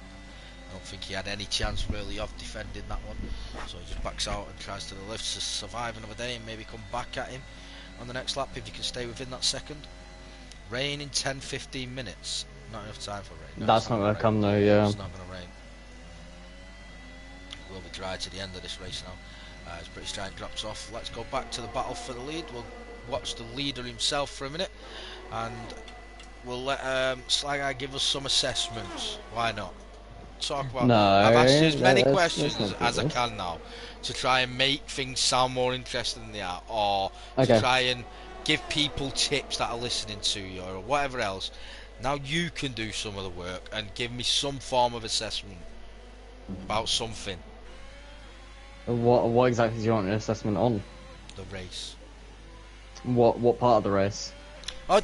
I don't think he had any chance really of defending that one, so he just backs out and tries to the left to survive another day and maybe come back at him on the next lap if you can stay within that second. Rain in 10-15 minutes. Not enough time for rain. No, that's not going to come though, yeah. It's not going to rain. Will be dry to the end of this race now. As British Giant drops off, let's go back to the battle for the lead. We'll watch the leader himself for a minute, and we'll let Sly Guy give us some assessments. Why not? Talk about. No, I've asked you as many questions as I can now to try and make things sound more interesting than they are, or to try and give people tips that are listening to you, or whatever else. Now you can do some of the work and give me some form of assessment about something. What exactly do you want an assessment on? The race. What part of the race? Oh,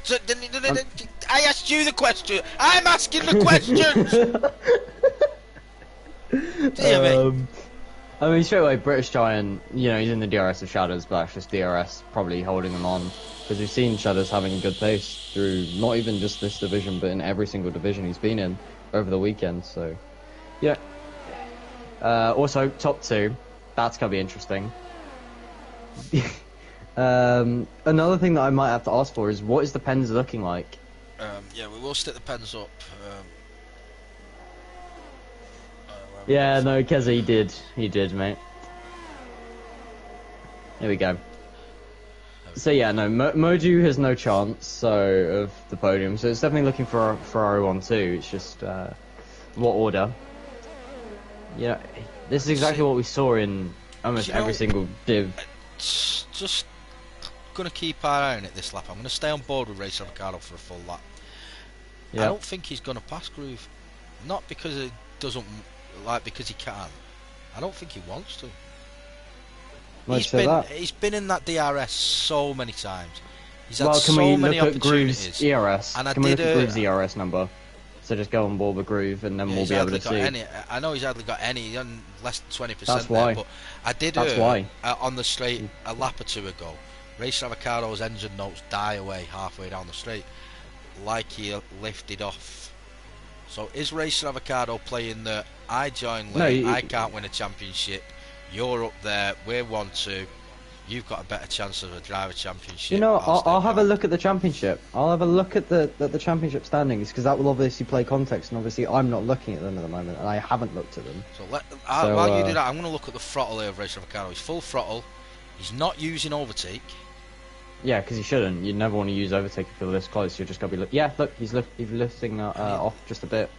I asked you the question. I'm asking the questions. I mean, straight away, British Giant. He's in the DRS of Shadows, but that's just DRS probably holding them on because we've seen Shadows having a good pace through not even just this division, but in every single division he's been in over the weekend. So, yeah. Also, top 2. That's going to be interesting. Another thing that I might have to ask for is, what is the pens looking like? Yeah, we will stick the pens up. Yeah, no, Keza, he did, mate. Here we go. So yeah, no, Moju has no chance of the podium, so it's definitely looking for a Ferrari 1-2. It's just what order? Yeah, this is exactly what we saw in almost every single div. Just going to keep our eye on it this lap. I'm going to stay on board with Racer Avocado for a full lap. Yeah. I don't think he's going to pass Groove. Not because it doesn't, like, because he can. I don't think he wants to. He's been in that DRS so many times. He's had so many opportunities. ERS? And can we look at Groove's ERS number? So just go on board with Groove, and then we'll be able to see. I know he's hardly got any. He's on less than 20%. That's why. But I did on the straight a lap or two ago. Racer Avocado's engine notes die away halfway down the straight, like he lifted off. So is Racer Avocado playing the I join late, I can't win a championship, you're up there, we're 1-2, you've got a better chance of a driver championship? You know, I'll have a look at the championship. I'll have a look at the championship standings, because that will obviously play context, and obviously I'm not looking at them at the moment, and I haven't looked at them. So while you do that, I'm going to look at the throttle here of Racer Avocado. He's full throttle, he's not using overtake. Yeah, because he shouldn't. You never want to use overtake if you're this close. You're just going to be... Yeah, look, he's lifting off just a bit.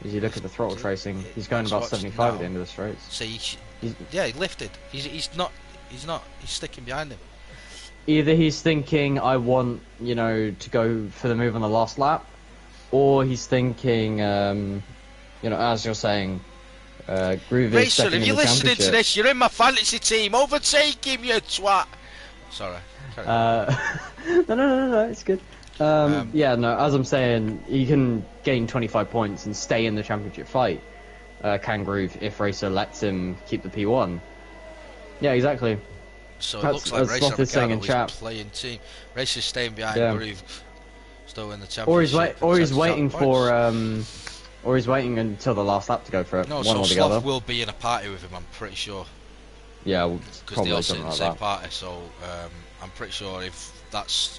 As you look at the throttle tracing, he's going about 75 at the end of the straights. See, he lifted. He's not. He's sticking behind him. Either he's thinking, I want, to go for the move on the last lap, or he's thinking, as you're saying, Groove is second in the championship. Rachel, if you're listening to this, you're in my fantasy team. Overtake him, you twat. Sorry. No, it's good. As I'm saying, he can gain 25 points and stay in the championship fight, can Groove, if Racer lets him keep the P1. Yeah, exactly. So it looks like Racer Avocado is playing team. Racer's staying behind Groove, still in the championship. Or he's waiting until the last lap to go for it. No, so Sloth will be in a party with him, I'm pretty sure. Yeah, because they all sit in the same party, so I'm pretty sure if that's...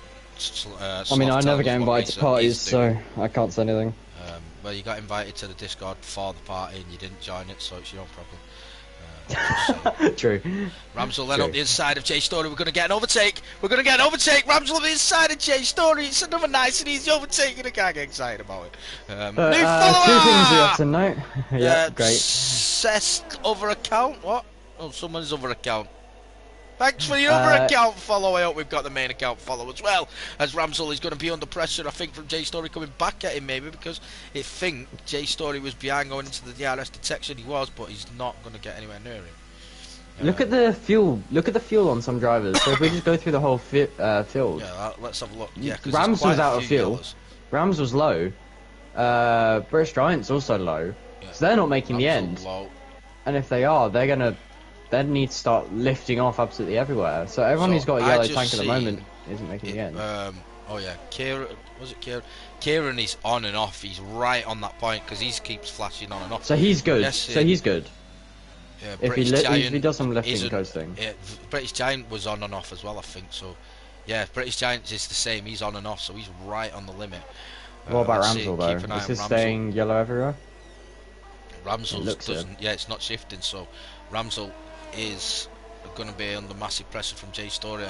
I mean, I never get invited to parties, so I can't say anything. Well, you got invited to the Discord for the party and you didn't join it, so it's your own problem. True. Ramsel then up the inside of Jay Story. We're going to get an overtake. Ramsel up the inside of Jay Story. It's another nice and easy overtake, and I can't get excited about it. New follower! 2 things we have to note. Yeah, great. Cessed other account. What? Oh, someone's other account. Thanks for your other account follow. I hope we've got the main account follow as well, as Ramsel is going to be under pressure, I think, from J Story coming back at him, maybe, because I think J Story was behind going into the DRS detection. He was, but he's not going to get anywhere near him. Look at the fuel. Look at the fuel on some drivers. So if we just go through the whole field. Yeah, let's have a look. Yeah, Rams was out of fuel. Yellows. Rams was low. British Giants also low. Yeah. So they're not making the end. Low. And if they are, they're going to... They need to start lifting off absolutely everywhere. So everyone who's got a yellow tank at the moment isn't making the end. Kieran is on and off. He's right on that point because he keeps flashing on and off. So he's good. He's good. Yeah, if he does some lifting coasting. Yeah, British Giant was on and off as well, I think. So yeah, British Giant is the same. He's on and off, so he's right on the limit. What about Ramsel though? Is his staying yellow everywhere? Ramsel doesn't. Yeah, it's not shifting. So Ramsel is going to be under massive pressure from Jay Story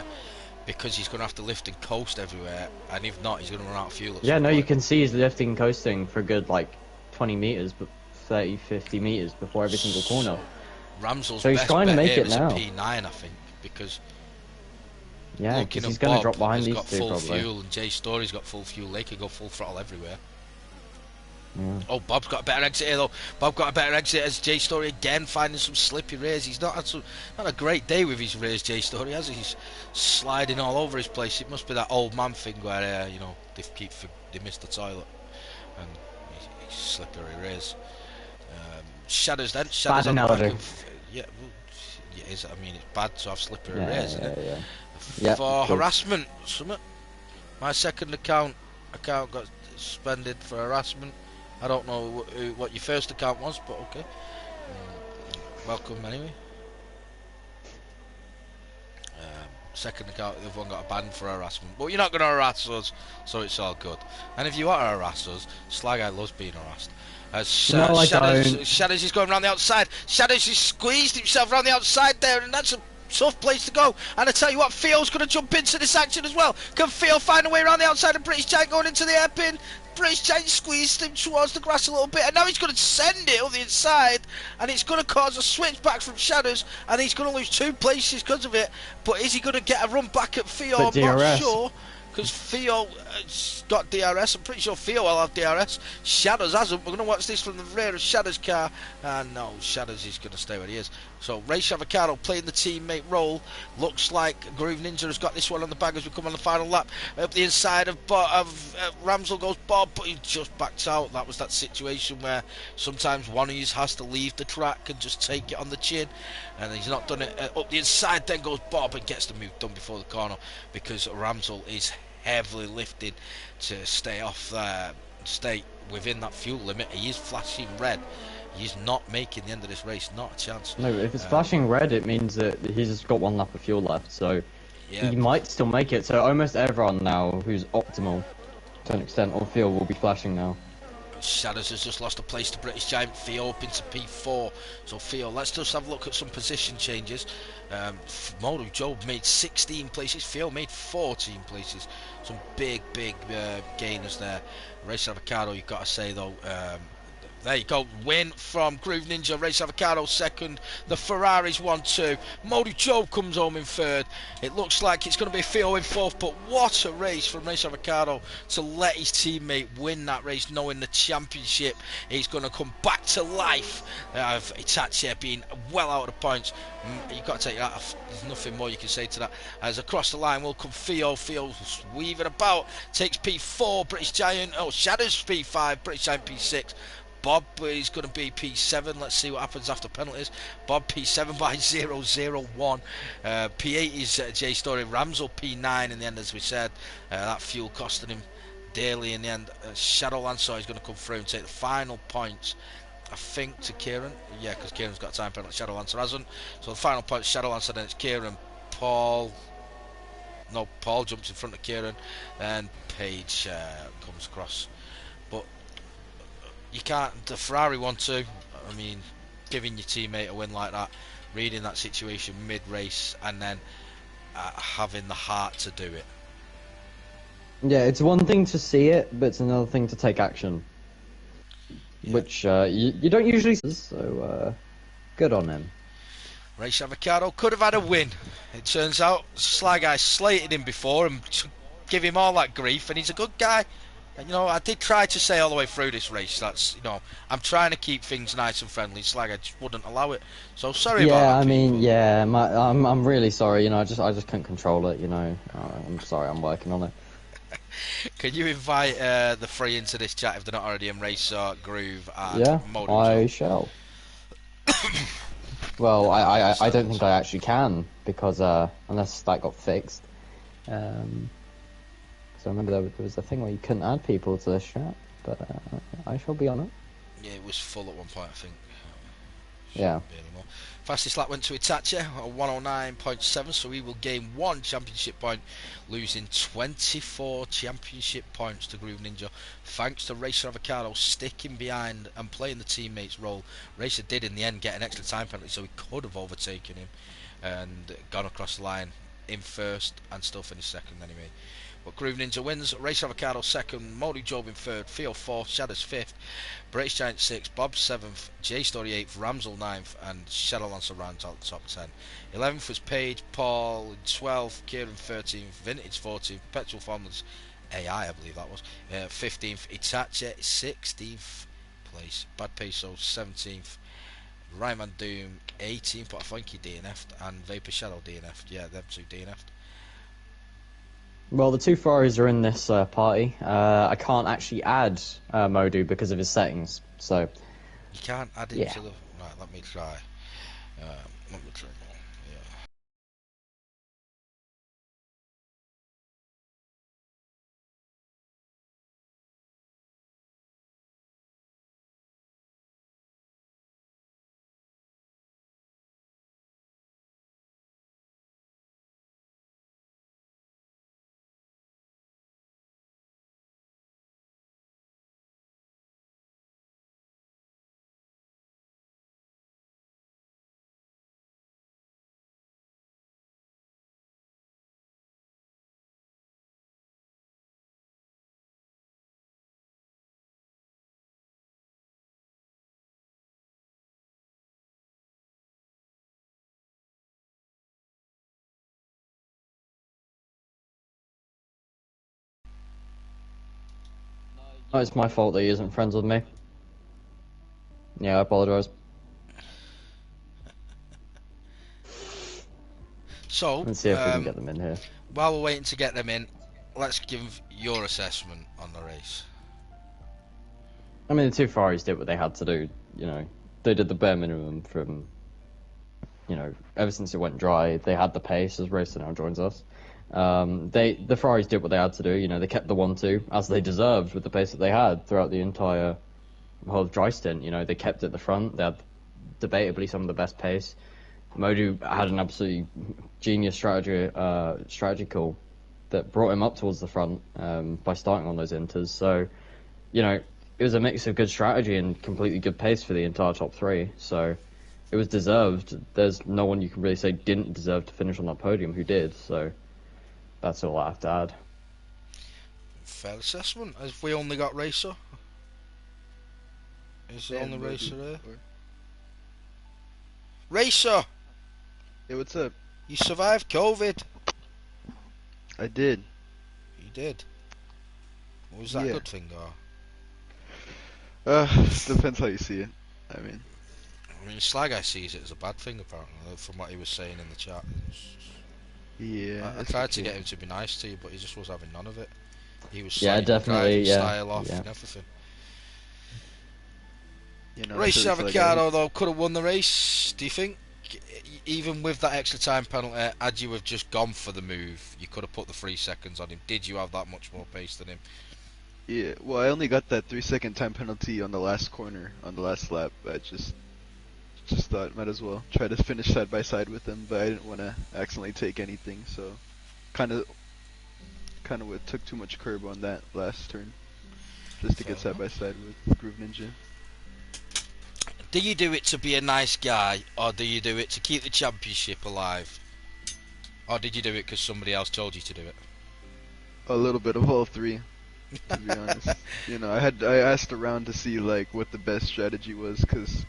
because he's going to have to lift and coast everywhere, and if not, he's going to run out of fuel. You can see he's lifting and coasting for a good 20 meters, but 30, 50 meters before every single corner. Ramsel's so he's trying to make it now. P9, I think, because he's going to drop behind these two full probably. Fuel, and Jay Story's got full fuel. They could go full throttle everywhere. Yeah. Oh, Bob's got a better exit here though. Bob got a better exit as J Story again finding some slippy rears. He's not had a great day with his rears, J Story, has he? He's sliding all over his place. It must be that old man thing where they missed the toilet and he's slippery rears. Shadows then. Shadows bad analogy. Yeah, it is. I mean, it's bad to have slippery rears, isn't it? Yeah. For harassment, something. My second account got suspended for harassment. I don't know what your first account was, but okay. Welcome anyway. Second account, the other one got a ban for harassment. But you're not going to harass us, so it's all good. And if you are to harass us, Sly Guy loves being harassed. Shadows is going around the outside. Shadows has squeezed himself around the outside there, and that's a tough place to go. And I tell you what, Theo's going to jump into this action as well. Can Theo find a way around the outside of British Giant going into the hairpin? British Giant squeezed him towards the grass a little bit, and now he's going to send it on the inside, and it's going to cause a switch back from Shadows, and he's going to lose 2 places because of it. But is he going to get a run back at Theo? But I'm not DRS. sure. Because Theo got DRS. I'm pretty sure Theo will have DRS. Shadows hasn't. We're going to watch this from the rear of Shadows' car. And no, Shadows is going to stay where he is. So Race Avocado playing the teammate role. Looks like Groove Ninja has got this one on the bag as we come on the final lap. Up the inside of Ramsel goes Bob, but he just backed out. That was that situation where sometimes one of you has to leave the track and just take it on the chin. And he's not done it. Up the inside then goes Bob and gets the move done before the corner because Ramsel is heavily lifted to stay off stay within that fuel limit. He is flashing red. He's not making the end of this race, not a chance. No, if it's flashing red, it means that he's just got 1 lap of fuel left, so yeah, he might still make it. So almost everyone now who's optimal to an extent on field will be flashing now. Shadows has just lost a place to British Giant. Theo up into P4. So Theo, let's just have a look at some position changes. Modu Job made 16 places. Theo made 14 places. Some big gainers there. Race Avocado, you've got to say though, there you go, win from Groove Ninja. Race Avocado second, the Ferraris 1-2. Modu Job comes home in third. It looks like it's going to be Theo in fourth, but what a race from Race Avocado to let his teammate win that race, knowing the championship is going to come back to life. Itachi being well out of the points. You've got to take that off. There's nothing more you can say to that. As across the line will come Theo. Theo's weaving about, takes P4, British Giant, Shadows P5, British Giant P6. Bob is going to be P7. Let's see what happens after penalties. Bob P7 by 001. P8 is J Story. Ramsel P9 in the end, as we said. That fuel costing him dearly in the end. Shadow Lancer is going to come through and take the final points, I think, to Kieran. Yeah, because Kieran's got a time penalty. Shadow Lancer hasn't. So the final points, Shadow Lancer, then it's Kieran. Paul jumps in front of Kieran. And Paige comes across. But you can't, the Ferrari 1-2, I mean, giving your teammate a win like that, reading that situation mid-race, and then having the heart to do it. Yeah, it's one thing to see it, but it's another thing to take action. Yeah. Which you don't usually see, so good on him. Race Avocado could have had a win. It turns out Sly Guy slated him before and give him all that grief, and he's a good guy. And, I did try to say all the way through this race, that's, I'm trying to keep things nice and friendly. It's like I just wouldn't allow it. So sorry about that. Yeah, I mean, yeah, I'm really sorry. I just can't control it. I'm sorry. I'm working on it. Can you invite the three into this chat if they're not already in Racer, Groove, and yeah, Modu? I shall. Well, I don't think I actually can because unless that got fixed. So I remember there was a thing where you couldn't add people to this chat, but I shall be on it. Yeah, it was full at one point, I think. Yeah. Fastest lap went to Itachi, 109.7, so he will gain 1 championship point, losing 24 championship points to Groove Ninja. Thanks to Racer Avocado sticking behind and playing the teammate's role. Racer did in the end get an extra time penalty, so he could have overtaken him and gone across the line in first and still finished second anyway. But Groove Ninja wins, Racer Avocado second, Modu Job in third, Theo fourth, Shadows fifth, British Giant sixth, Bob seventh, J Story eighth, Ramsel ninth, and Shadow Lancer rounds out the top 10. 11th was Paige, Paul 12th, Kieran 13th, Vintage 14th, Petrol Formula's AI, I believe that was, 15th, Itachi 16th place, Bad Peso 17th, Rayman Doom 18th, but I think he DNF'd, and Vapor Shadow DNF'd. Yeah, them two DNF'd. Well, the two Ferraris are in this party. I can't actually add Modu because of his settings, so... You can't add him to the... Right, let me try. Oh, it's my fault that he isn't friends with me. Yeah, I apologise. So, Let's see if we can get them in here. while we're waiting to get them in, let's give your assessment on the race. I mean, the two Ferraris did what they had to do. You know, they did the bare minimum from, you know, ever since it went dry. They had the pace as Racer now joins us. The Ferraris did what they had to do. You know, they kept the 1-2 as they deserved with the pace that they had throughout the entire whole dry stint. You know, they kept it at the front. They had debatably some of the best pace. Modu had an absolutely genius strategy call that brought him up towards the front by starting on those inters. So, you know, it was a mix of good strategy and completely good pace for the entire top three. So it was deserved. There's no one you can really say didn't deserve to finish on that podium who did. So that's all I have to add. Fair assessment. Have we only got Racer? Is the only Racer there? Racer! Hey, what's up? You survived COVID. I did. You did. Was that a Yeah. good thing, or? Depends how you see it. I mean, Sly Guy sees it as a bad thing, apparently, from what he was saying in the chat. yeah. I tried to get him to be nice to you, but he just was having none of it. He was Yeah, definitely. Yeah, style off yeah. and everything. You know, Race so it's Avocado, like, though, could have won the race, do you think? Even with that extra time penalty, had you have just gone for the move, you could have put the 3 seconds on him. Did you have that much more pace than him? yeah. Well, I only got that 3-second time penalty on the last corner on the last lap. I just thought might as well try to finish side by side with him, but I didn't want to accidentally take anything, so kind of took too much curb on that last turn just to Fair get side by side with Groove Ninja. Do you do it to be a nice guy, or do you do it to keep the championship alive? Or did you do it because somebody else told you to do it? A little bit of all three, to be honest. You know, I asked around to see like what the best strategy was, because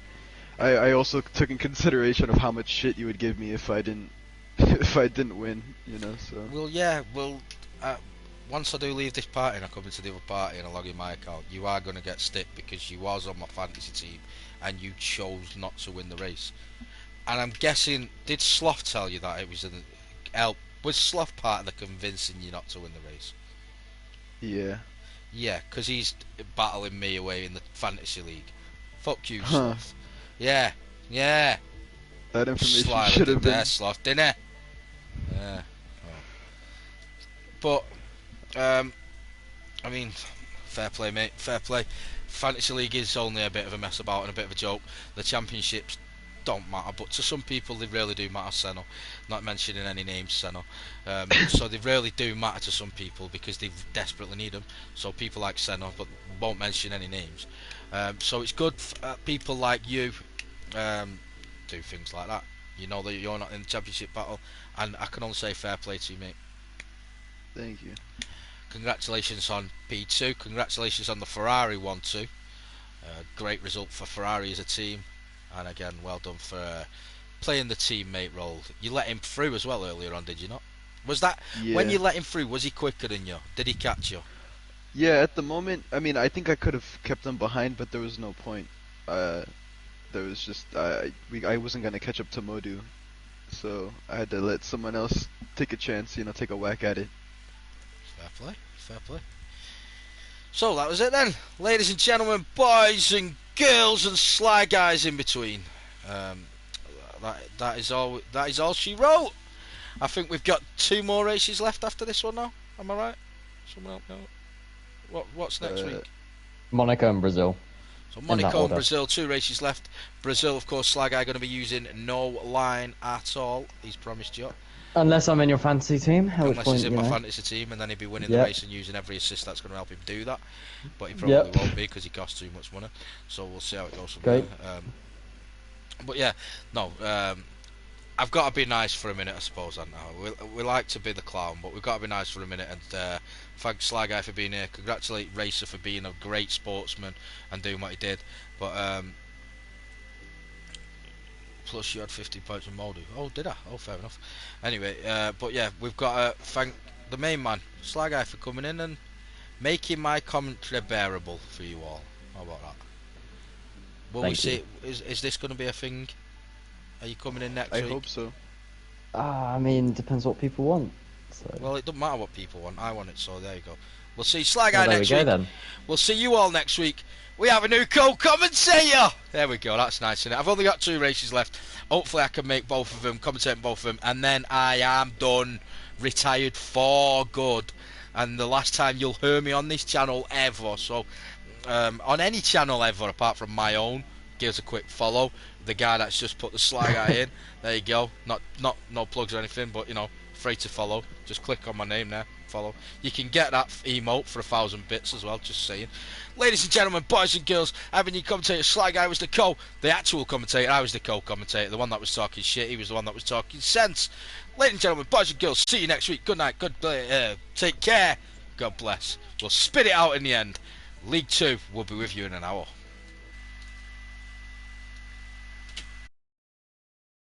I also took in consideration of how much shit you would give me if I didn't win. You know, so. Well, yeah, once I do leave this party and I come into the other party and I log in my account, you are going to get stick because you was on my fantasy team and you chose not to win the race. And I'm guessing, did Sloth tell you that it was was Sloth part of the convincing you not to win the race? Yeah. Yeah, because he's battling me away in the fantasy league. Fuck you, Huh. Sloth. Yeah. That information Slyly should did have there, been. Sloth, didn't it? Yeah. But, I mean, fair play, mate. Fair play. Fantasy League is only a bit of a mess about and a bit of a joke. The championships don't matter, but to some people they really do matter, Seno. Not mentioning any names, Seno. So they really do matter to some people because they desperately need them. So people like Seno, but won't mention any names. So it's good people like you do things like that. You know that you're not in the championship battle, and I can only say fair play to you, mate. Thank you. Congratulations on P2. Congratulations on the Ferrari 1-2. Great result for Ferrari as a team. And again, well done for playing the teammate role. You let him through as well earlier on, did you not? Was that Yeah. when you let him through? Was he quicker than you? Did he catch you? Yeah, at the moment, I mean, I think I could have kept them behind, but there was no point. There was just I wasn't gonna catch up to Modu, so I had to let someone else take a chance, you know, take a whack at it. Fair play. So that was it then, ladies and gentlemen, boys and girls and sly guys in between. That is all she wrote. I think we've got 2 more races left after this one now. Am I right? Someone else know? What's next week? Monaco and Brazil. So Monaco and order. Brazil, 2 races left. Brazil, of course, Sly Guy going to be using no line at all. He's promised you. Unless I'm in your fantasy team, at which Unless point, he's in you my know. fantasy team, and then he'd be winning the Yep. race and using every assist that's going to help him do that. But he probably Yep. won't be because he costs too much money. So we'll see how it goes from Great. there. But yeah, no, I've got to be nice for a minute, I suppose. I know we like to be the clown, but we've got to be nice for a minute. And thanks Sly Guy for being here. Congratulate Racer for being a great sportsman and doing what he did. But plus you had 50 points in Moldu. Oh, did I? Oh, fair enough. Anyway, but yeah, we've got to thank the main man, Sly Guy, for coming in and making my commentary bearable for you all. How about that? Will we Thank see? you. Is this going to be a thing? Are you coming in next I week? hope so. I mean, depends what people want. So. Well, it doesn't matter what people want. I want it, so there you go. We'll see Sly Guy Well, there we next go week. then. We'll see you all next week. We have a new co-commentator. There we go. That's nice, isn't it? I've only got 2 races left. Hopefully, I can make both of them, commentate both of them, and then I am done, retired for good. And the last time you'll hear me on this channel ever. So, on any channel ever apart from my own, give us a quick follow. The guy that's just put the Sly Guy in. There you go. Not no plugs or anything, but you know, free to follow. Just click on my name there, follow. You can get that emote for 1,000 bits as well, just saying. Ladies and gentlemen, boys and girls, I've been your commentator. Sly Guy was the actual commentator. I was the co-commentator, the one that was talking shit. He was the one that was talking sense. Ladies and gentlemen, boys and girls, see you next week. Good night, take care, God bless. We'll spit it out in the end. League 2 will be with you in an hour.